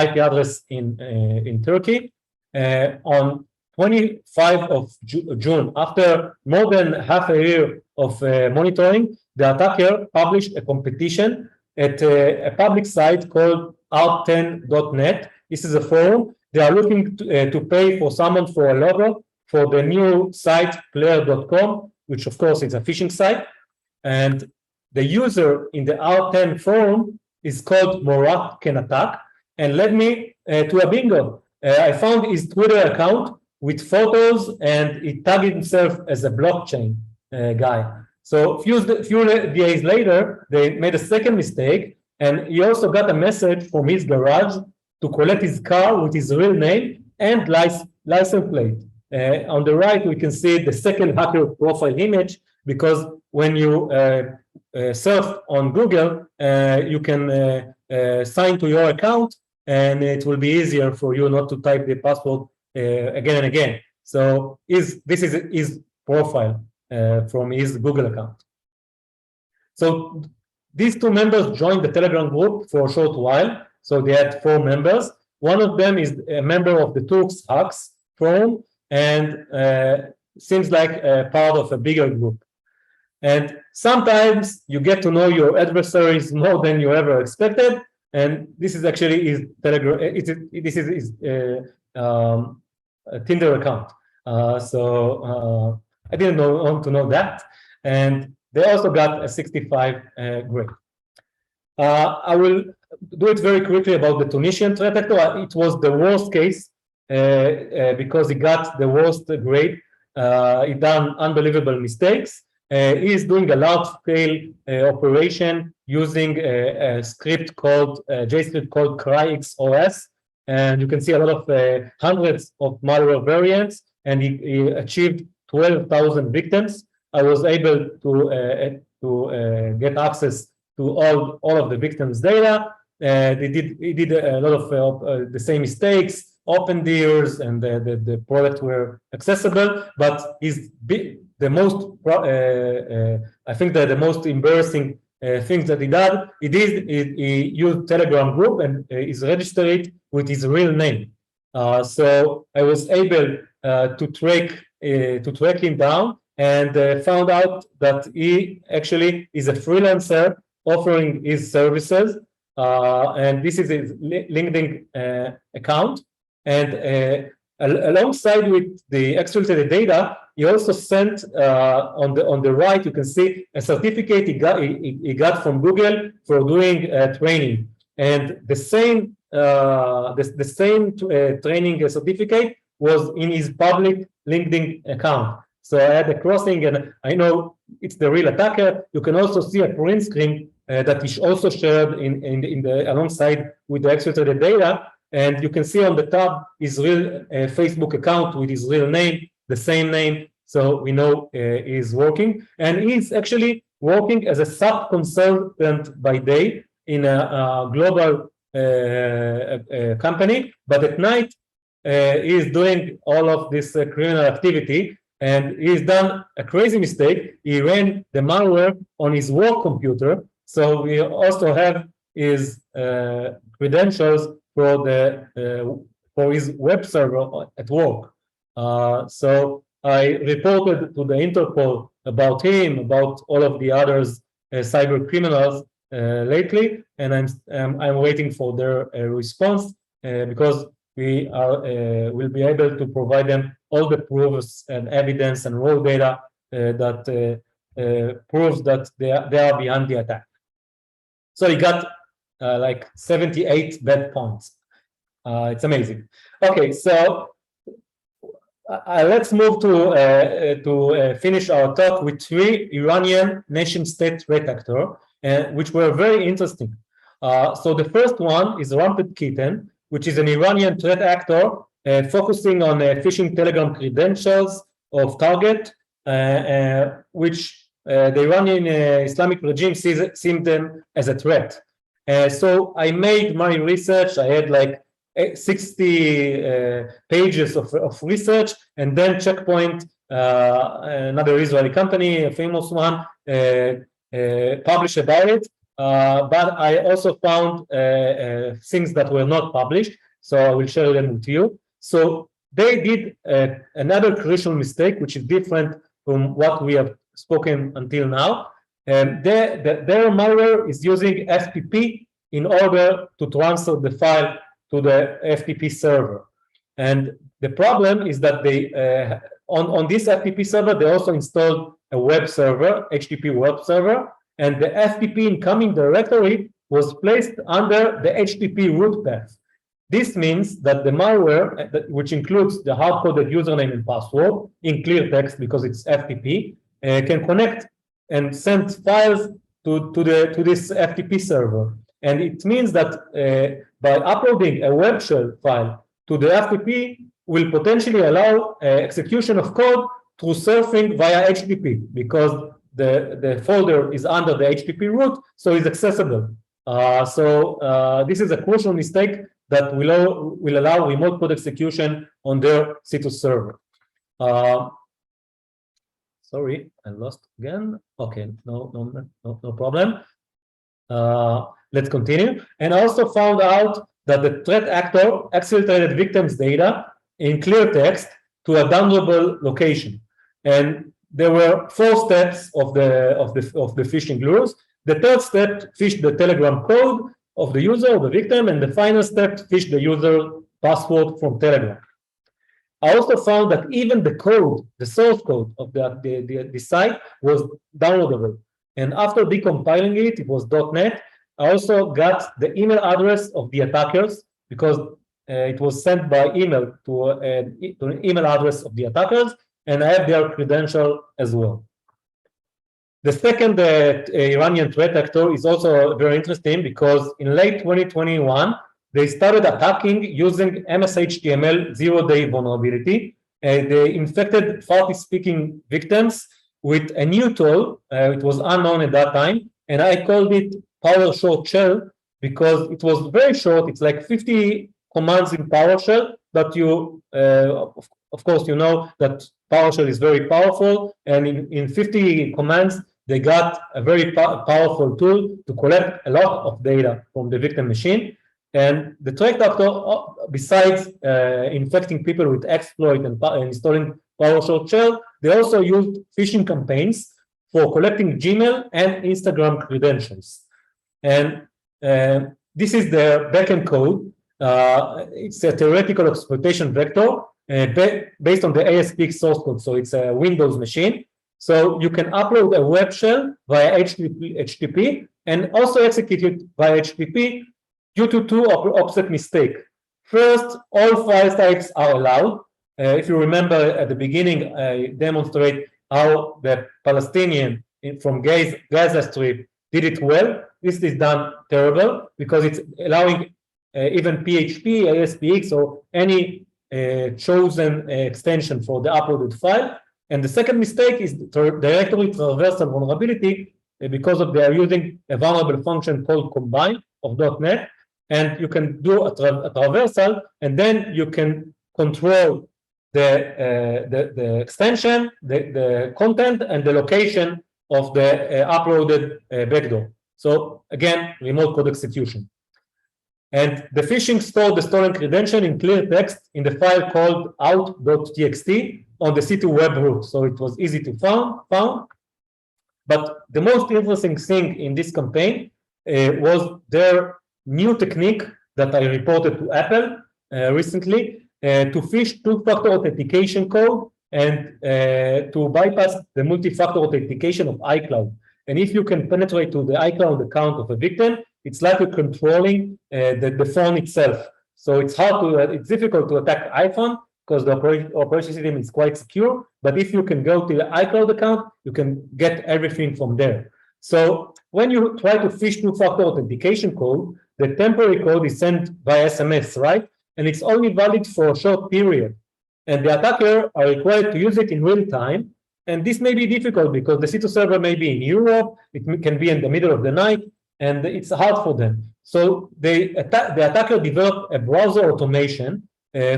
Speaker 2: IP address in Turkey. On 25th of June, after more than half a year of monitoring, the attacker published a competition at a public site called art10.net. This is a forum. They are looking to pay for someone for a logo for the new site player.com, which of course is a phishing site. And the user in the art10 forum is called Morat Can Attack, and led me to a bingo. I found his Twitter account with photos, and he tagged himself as a blockchain guy. So a few days later, they made a second mistake, and he also got a message from his garage to collect his car with his real name and license plate. On the right, we can see the second hacker profile image, because when you surf on Google, you can sign to your account, and it will be easier for you not to type the password again and again. So this is his profile from his Google account. So these two members joined the Telegram group for a short while. So they had 4 members. One of them is a member of the Turks Hacks forum, and seems like a part of a bigger group. And sometimes you get to know your adversaries more than you ever expected. And this is actually his Telegram. This is his Tinder account. So I didn't want to know that. And they also got a 65 grade. I will do it very quickly about the Tunisian threat actor. It was the worst case because he got the worst grade. He done unbelievable mistakes. He is doing a large-scale operation using a script called JScript called CryXOS, and you can see a lot of hundreds of malware variants, and he achieved 12,000 victims. I was able to get access to all of the victims' data. He did a lot of the same mistakes. Opendir and the product were accessible, but the most I think that the most embarrassing things that he used Telegram group and is registered with his real name. So I was able to track him down, and found out that he actually is a freelancer offering his services, and this is his LinkedIn account. And alongside with the exfiltrated data, he also sent on the right, you can see a certificate he got from Google for doing training, and the same training certificate was in his public LinkedIn account. So I had a crossing, and I know it's the real attacker. You can also see a print screen that is also shared in the alongside with the exfiltrated data, and you can see on the top his real Facebook account with his real name, the same name. So we know he's working, and he's actually working as a sub consultant by day in a global company, but at night he's doing all of this criminal activity. And he's done a crazy mistake. He ran the malware on his work computer. So we also have his credentials for his web server at work. So I reported to the Interpol about him, about all of the others cyber criminals lately, and I'm waiting for their response because we will be able to provide them all the proofs and evidence and raw data that proves that they are behind the attack. So he got like 78 bad points. It's amazing. Okay, so let's move to finish our talk with 3 Iranian nation-state threat actors, which were very interesting. So the first one is Rampant Kitten, which is an Iranian threat actor focusing on phishing Telegram credentials of target, which the Iranian Islamic regime sees them as a threat. So I made my research. I had like 60 pages of research, and then Checkpoint, another Israeli company, a famous one, published about it. But I also found things that were not published, so I will share them with you. So they did another crucial mistake, which is different from what we have spoken until now. And their malware is using FTP in order to transfer the file to the FTP server. And the problem is that they on this FTP server, they also installed a web server, HTTP web server, and the FTP incoming directory was placed under the HTTP root path. This means that the malware, which includes the hard-coded username and password in clear text because it's FTP, can connect and send files to this FTP server. And it means that by uploading a web shell file to the FTP will potentially allow execution of code through surfing via HTTP, because the folder is under the HTTP root, so it's accessible. This is a crucial mistake that will allow remote code execution on their C2 server. Sorry, I lost again. Okay, no problem. Let's continue. And I also found out that the threat actor exfiltrated victims' data in clear text to a downloadable location. And there were 4 steps of the phishing lures. The third step phished the Telegram code of the user or the victim, and the final step phished the user password from Telegram. I also found that even the code, the source code of the site was downloadable. And after decompiling it, it was .NET. I also got the email address of the attackers because it was sent by email to an email address of the attackers, and I have their credential as well. The second Iranian threat actor is also very interesting because in late 2021, they started attacking using MS-HTML zero-day vulnerability. They infected Farsi-speaking victims with a new tool. It was unknown at that time, and I called it PowerShell Shell because it was very short. It's like 50 commands in PowerShell that you, of course, you know that PowerShell is very powerful, and in 50 commands, they got a very powerful tool to collect a lot of data from the victim machine. And the threat actor, besides infecting people with exploit and installing PowerShell shell, they also used phishing campaigns for collecting Gmail and Instagram credentials. And this is the backend code. It's a theoretical exploitation vector. based on the ASPX source code. So it's a Windows machine. So you can upload a web shell via HTTP and also execute it via HTTP due to two OopsSec mistakes. First, all file types are allowed. If you remember at the beginning, I demonstrate how the Palestinian from Gaza Strip did it well. This is done terrible because it's allowing even PHP, ASPX, or any chosen extension for the uploaded file. And the second mistake is directory traversal vulnerability because they are using a vulnerable function called combine of .NET. And you can do a traversal, and then you can control the extension, the content, and the location of the uploaded backdoor. So again, remote code execution. And the phishing stored the stolen credential in clear text in the file called out.txt on the C2 web root. So it was easy to found. But the most interesting thing in this campaign was their new technique that I reported to Apple recently to phish two-factor authentication code and to bypass the multi-factor authentication of iCloud. And if you can penetrate to the iCloud account of a victim, it's like you're controlling the phone itself. So it's it's difficult to attack iPhone because the operation system is quite secure. But if you can go to the iCloud account, you can get everything from there. So when you try to phish two-factor authentication code, the temporary code is sent via SMS, right? And it's only valid for a short period. And the attacker are required to use it in real time. And this may be difficult because the C2 server may be in Europe, it can be in the middle of the night, and it's hard for them. So the attacker developed a browser automation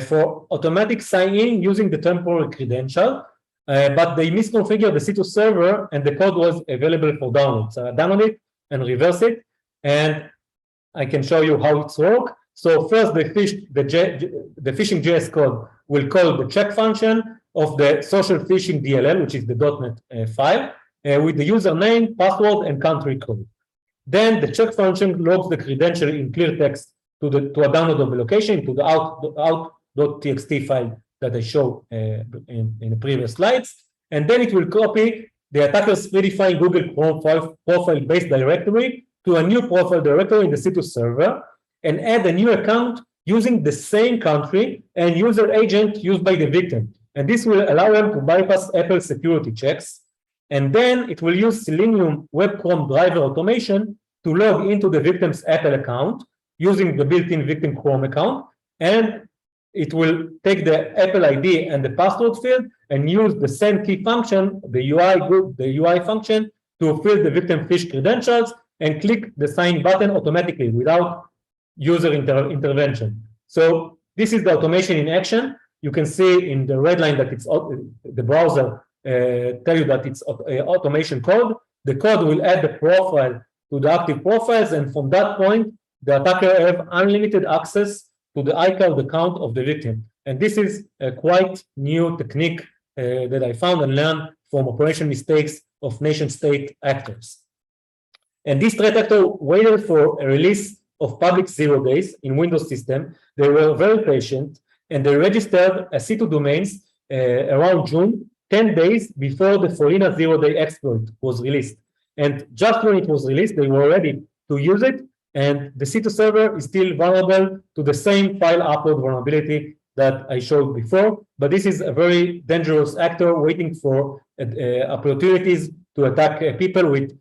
Speaker 2: for automatic sign-in using the temporary credential, but they misconfigured the C2 server and the code was available for download. So I download it and reverse it, and I can show you how it's work. So first they phishing JS code will call the check function of the social phishing DLL, which is the .NET file, with the username, password, and country code. Then the check function logs the credential in clear text to a downloadable location, to the out.txt file that I showed in the previous slides. And then it will copy the attacker's predefined Google Chrome profile-based directory to a new profile directory in the C2 server and add a new account using the same country and user agent used by the victim. And this will allow them to bypass Apple security checks. And then it will use Selenium Web Chrome driver automation to log into the victim's Apple account using the built-in victim Chrome account. And it will take the Apple ID and the password field and use the same key function, the UI function, to fill the victim phish credentials and click the sign button automatically without user intervention. So this is the automation in action. You can see in the red line that it's the browser tell you that it's automation code. The code will add the profile to the active profiles, and from that point, the attacker have unlimited access to the iCloud account of the victim. And this is a quite new technique that I found and learned from operation mistakes of nation-state actors. And this threat actor waited for a release of public 0 days in Windows system. They were very patient, and they registered a C2 domains around June, 10 days before the Forina 0-day exploit was released. And just when it was released, they were ready to use it, and the C2 server is still vulnerable to the same file upload vulnerability that I showed before. But this is a very dangerous actor waiting for opportunities to attack people with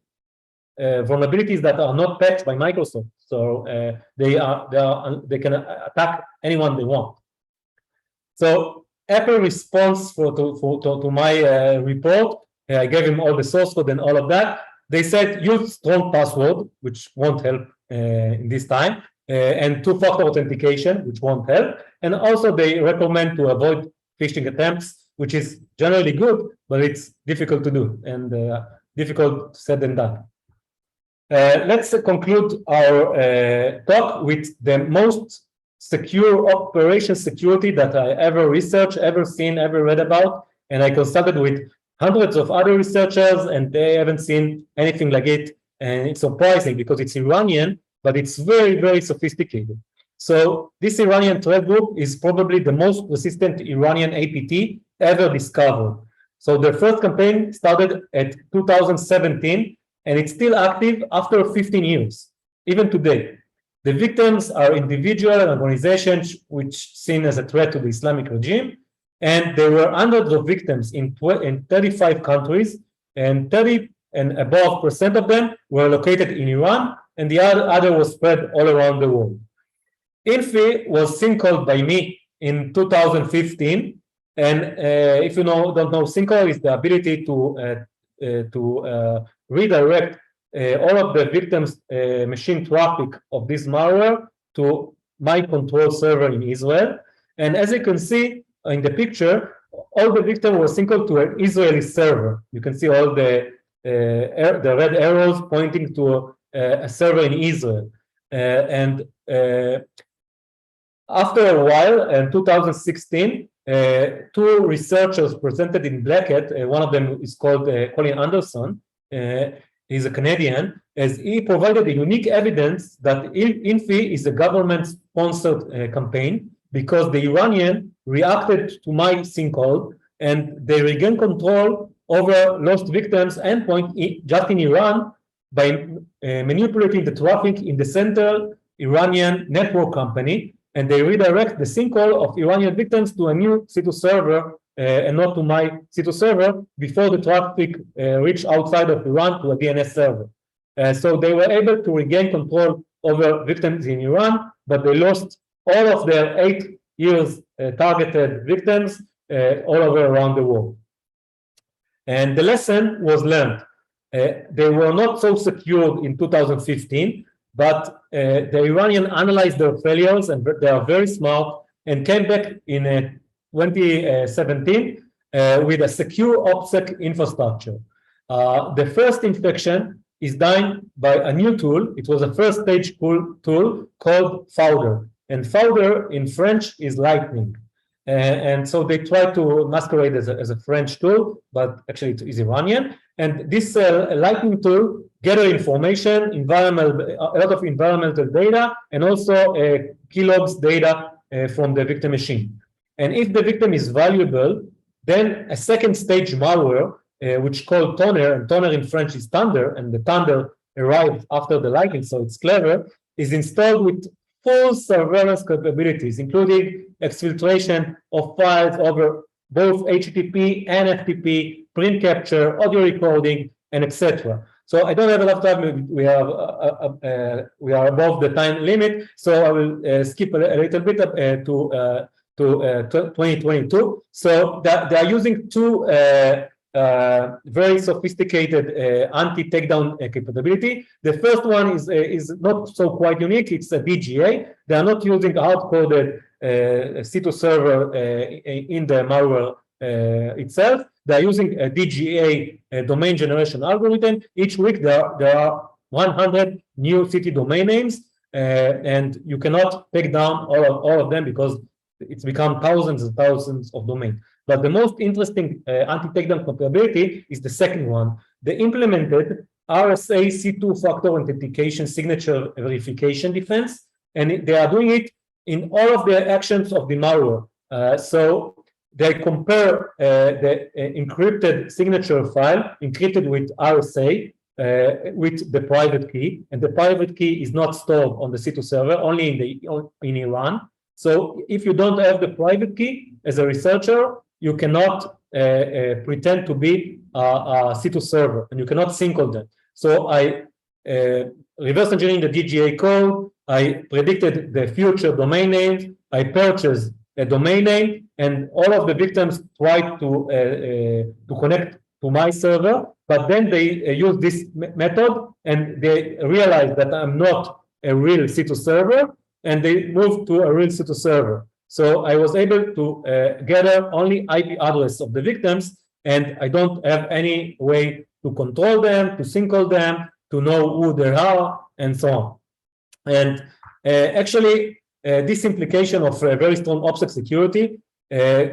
Speaker 2: vulnerabilities that are not patched by Microsoft. So they can attack anyone they want. So Apple response to my report, I gave him all the source code and all of that. They said use strong password, which won't help in this time, and two-factor authentication, which won't help. And also they recommend to avoid phishing attempts, which is generally good, but it's difficult to do and difficult said than done. Let's conclude our talk with the most secure operation security that I ever researched, ever seen, ever read about. And I consulted with hundreds of other researchers, and they haven't seen anything like it. And it's surprising because it's Iranian, but it's very, very sophisticated. So this Iranian threat group is probably the most persistent Iranian APT ever discovered. So their first campaign started at 2017, and it's still active after 15 years, even today. The victims are individuals and organizations which seen as a threat to the Islamic regime, and there were hundreds of victims in 35 countries, and 30 and above % of them were located in Iran, and the other was spread all around the world. Infi was sinkholed by me in 2015, and if you don't know, sinkhole is the ability to redirect all of the victims' machine traffic of this malware to my control server in Israel. And as you can see in the picture, all the victims were sinkholed to an Israeli server. You can see all the red arrows pointing to a server in Israel. After a while, in 2016, two researchers presented in Black Hat. One of them is called Colin Anderson. He's a Canadian, as he provided a unique evidence that Infi is a government-sponsored campaign, because the Iranian reacted to my sinkhole and they regained control over lost victims' endpoint just in Iran by manipulating the traffic in the central Iranian network company, and they redirect the sinkhole of Iranian victims to a new C2 server and not to my C2 server before the traffic reached outside of Iran to a DNS server. So they were able to regain control over victims in Iran, but they lost all of their 8 years targeted victims all over around the world. And the lesson was learned. They were not so secured in 2015, but the Iranian analyzed their failures, and they are very smart, and came back in 2017 with a secure OPSEC infrastructure. The first infection is done by a new tool. It was a first stage tool called Fowder. And Fowder in French is lightning. And so they try to masquerade as a French tool, but actually it is Iranian. And this lightning tool gather information, a lot of environmental data, and also kilogs data from the victim machine. And if the victim is valuable, then a second stage malware, which called Toner, and Toner in French is thunder, and the thunder arrived after the lightning, so it's clever, is installed with full surveillance capabilities, including exfiltration of files over both HTTP and FTP, print capture, audio recording, and etc. So I don't have a lot of time. We are above the time limit, so I will skip a little bit to 2022. So they are using two very sophisticated anti-takedown capability. The first one is not so quite unique. It's a DGA. They are not using hard-coded C2 server in the malware itself. They are using a DGA domain generation algorithm. Each week there are 100 new city domain names, and you cannot take down all of them because it's become thousands and thousands of domains. But the most interesting anti-takedown capability is the second one. They implemented RSA C2 factor authentication signature verification defense, and they are doing it in all of the actions of the malware. So they compare the encrypted signature file encrypted with RSA with the private key, and the private key is not stored on the C2 server, only in Iran. So if you don't have the private key as a researcher, you cannot pretend to be a C2 server, and you cannot sinkhole them. So I reverse engineering the DGA code. I predicted the future domain names. I purchased a domain name, and all of the victims tried to connect to my server, but then they use this method, and they realized that I'm not a real C2 server, and they moved to a real C2 server. So I was able to gather only IP address of the victims, and I don't have any way to control them, to sinkhole them, to know who they are, and so on. And actually, this implication of very strong OPSEC security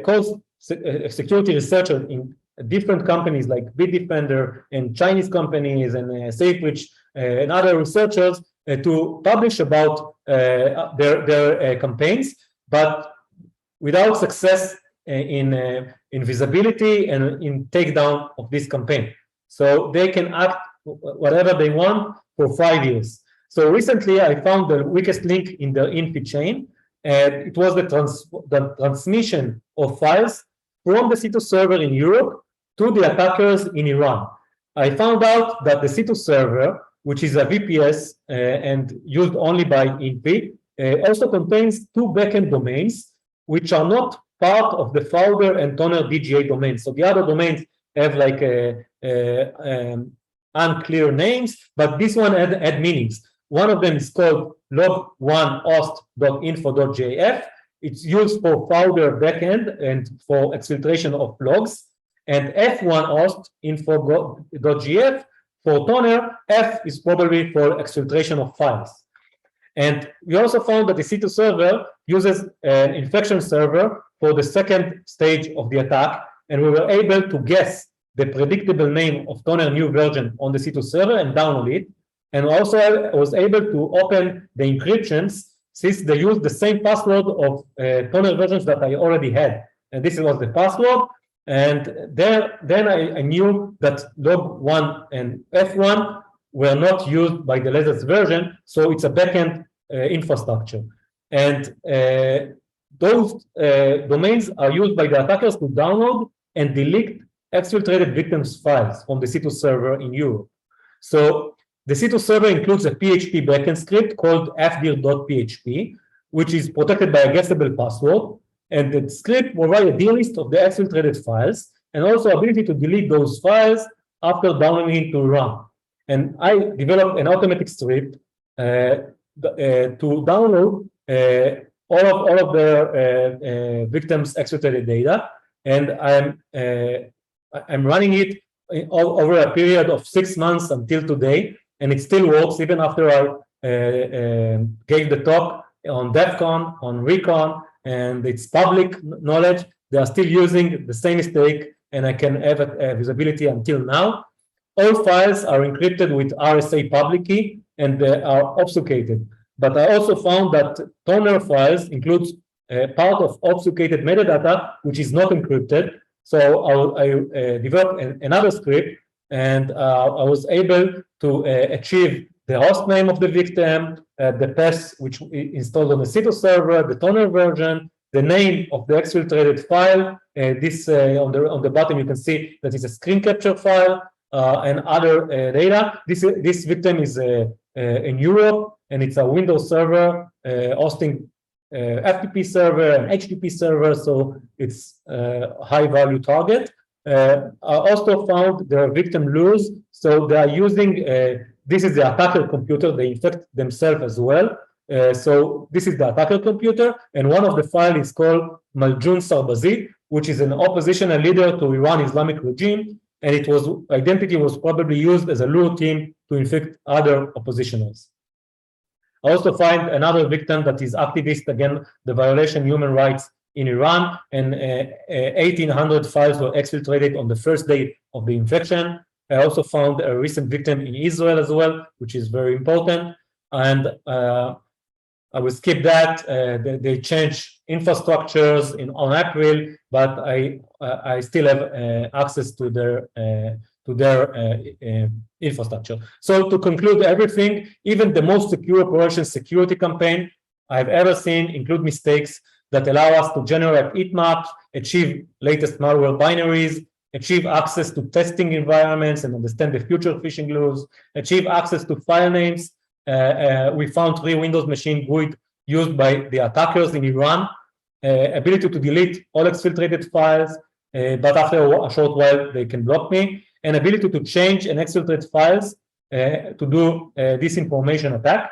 Speaker 2: caused security researchers in different companies like Bitdefender and Chinese companies and SafeBridge and other researchers to publish about their campaigns, but without success in visibility and in takedown of this campaign. So they can act whatever they want for 5 years. So recently, I found the weakest link in the INFI chain, and it was the transmission of files from the C2 server in Europe to the attackers in Iran. I found out that the C2 server, which is a VPS and used only by INFI, also contains 2 backend domains, which are not part of the folder and toner DGA domains. So the other domains have like unclear names, but this one had meanings. One of them is called log1host.info.jf. It's used for folder backend and for exfiltration of logs. And f1host.info.gf for toner. F is probably for exfiltration of files. And we also found that the C2 server uses an infection server for the second stage of the attack, and we were able to guess the predictable name of toner new version on the C2 server and download it. And also I was able to open the encryptions since they use the same password of toner versions that I already had. And this was the password. And then I knew that log1 and f1 were not used by the latest version, so it's a backend infrastructure. And those domains are used by the attackers to download and delete exfiltrated victims files from the C2 server in Europe. So the C2 server includes a PHP backend script called fdir.php, which is protected by a guessable password. And the script provides a DList of the exfiltrated files and also ability to delete those files after downloading to run. And I developed an automatic script to download all of the victims' exfiltrated data, and I'm running it over a period of 6 months until today, and it still works even after I gave the talk on DEF CON, on Recon, and it's public knowledge. They are still using the same mistake, and I can have visibility until now. All files are encrypted with RSA public key, and they are obfuscated. But I also found that toner files includes part of obfuscated metadata, which is not encrypted. So I developed another script, and I was able to achieve the host name of the victim, the path which installed on the C2 server, the toner version, the name of the exfiltrated file. This on the bottom you can see that it's a screen capture file and other data. This victim is in Europe, and it's a Windows server hosting FTP server and HTTP server, so it's a high-value target. I also found there are victim lures, so they are using this is the attacker computer. They infect themselves as well. So this is the attacker computer, and one of the files is called Maljun Sarbazi, which is an oppositional leader to Iran Islamic regime, and identity was probably used as a lure team to infect other oppositionals. I also find another victim that is activist against the violation of human rights in Iran, and 1,800 files were exfiltrated on the first day of the infection. I also found a recent victim in Israel as well, which is very important. And I will skip that. They changed infrastructures on April, but I still have access to their infrastructure. So to conclude everything, even the most secure operation security campaign I've ever seen include mistakes that allow us to generate heat maps, achieve latest malware binaries, achieve access to testing environments and understand the future phishing lures, achieve access to file names. We found 3 Windows machine GUID used by the attackers in Iran, ability to delete all exfiltrated files, but after a short while they can block me, and ability to change and exfiltrate files to do disinformation attack.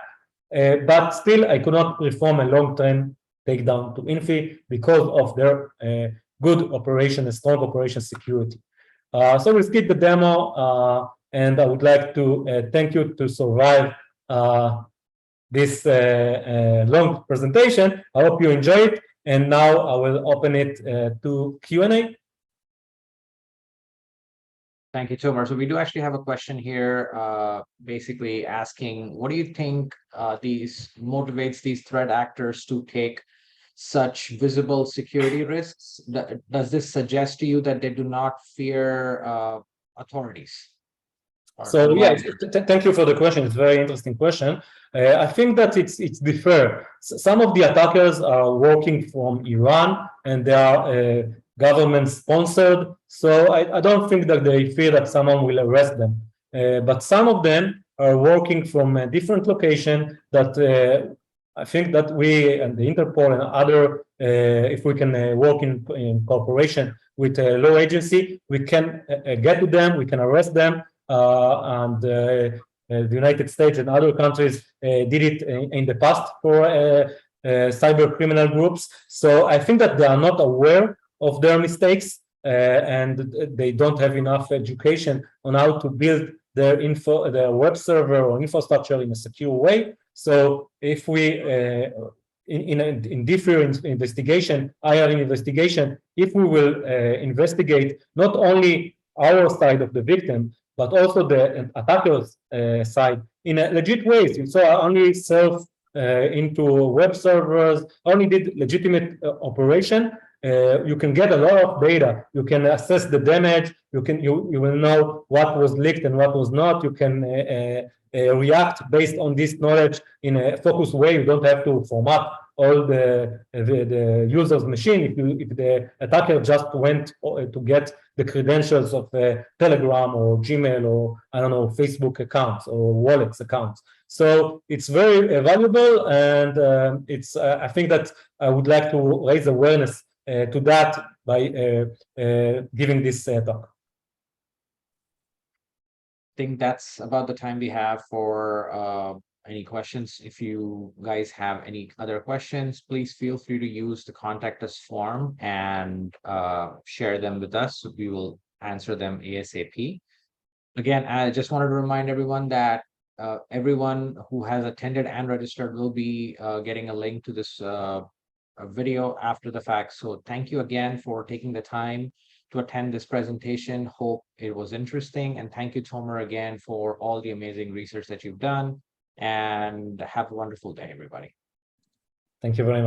Speaker 2: But still, I could not perform a long-term takedown to INFI because of their good operation and strong operation security. So we'll skip the demo, and I would like to thank you to survive this long presentation. I hope you enjoyed it, and now I will open it to Q&A.
Speaker 1: Thank you, Tomer. So we do actually have a question here, basically asking, what do you think these motivates these threat actors to take such visible security risks? Does this suggest to you that they do not fear authorities?
Speaker 2: So yeah, thank you for the question. It's a very interesting question. I think that it's differ. Some of the attackers are working from Iran and they are government sponsored. So I don't think that they fear that someone will arrest them. But some of them are working from a different location that I think that we and the Interpol and other, if we can work in cooperation with a law agency, we can get to them, we can arrest them. And the United States and other countries did it in the past for cyber criminal groups. So I think that they are not aware of their mistakes and they don't have enough education on how to build their web server or infrastructure in a secure way. So if we in different investigation, IR investigation, if we will investigate not only our side of the victim, but also the attacker's side in a legit ways. So I only serve into web servers, only did legitimate operation. You can get a lot of data. You can assess the damage. You will know what was leaked and what was not. You can react based on this knowledge in a focused way. You don't have to format all the user's machine. If the attacker just went to get the credentials of Telegram or Gmail or I don't know, Facebook accounts or wallets accounts. So it's very valuable, and it's I think that I would like to raise awareness to that by giving this talk.
Speaker 1: I think that's about the time we have for any questions. If you guys have any other questions, please feel free to use the contact us form and share them with us. We will answer them ASAP. Again, I just wanted to remind everyone that everyone who has attended and registered will be getting a link to this video after the fact. So thank you again for taking the time to attend this presentation. Hope it was interesting. And thank you, Tomer, again, for all the amazing research that you've done. And have a wonderful day, everybody.
Speaker 2: Thank you very much.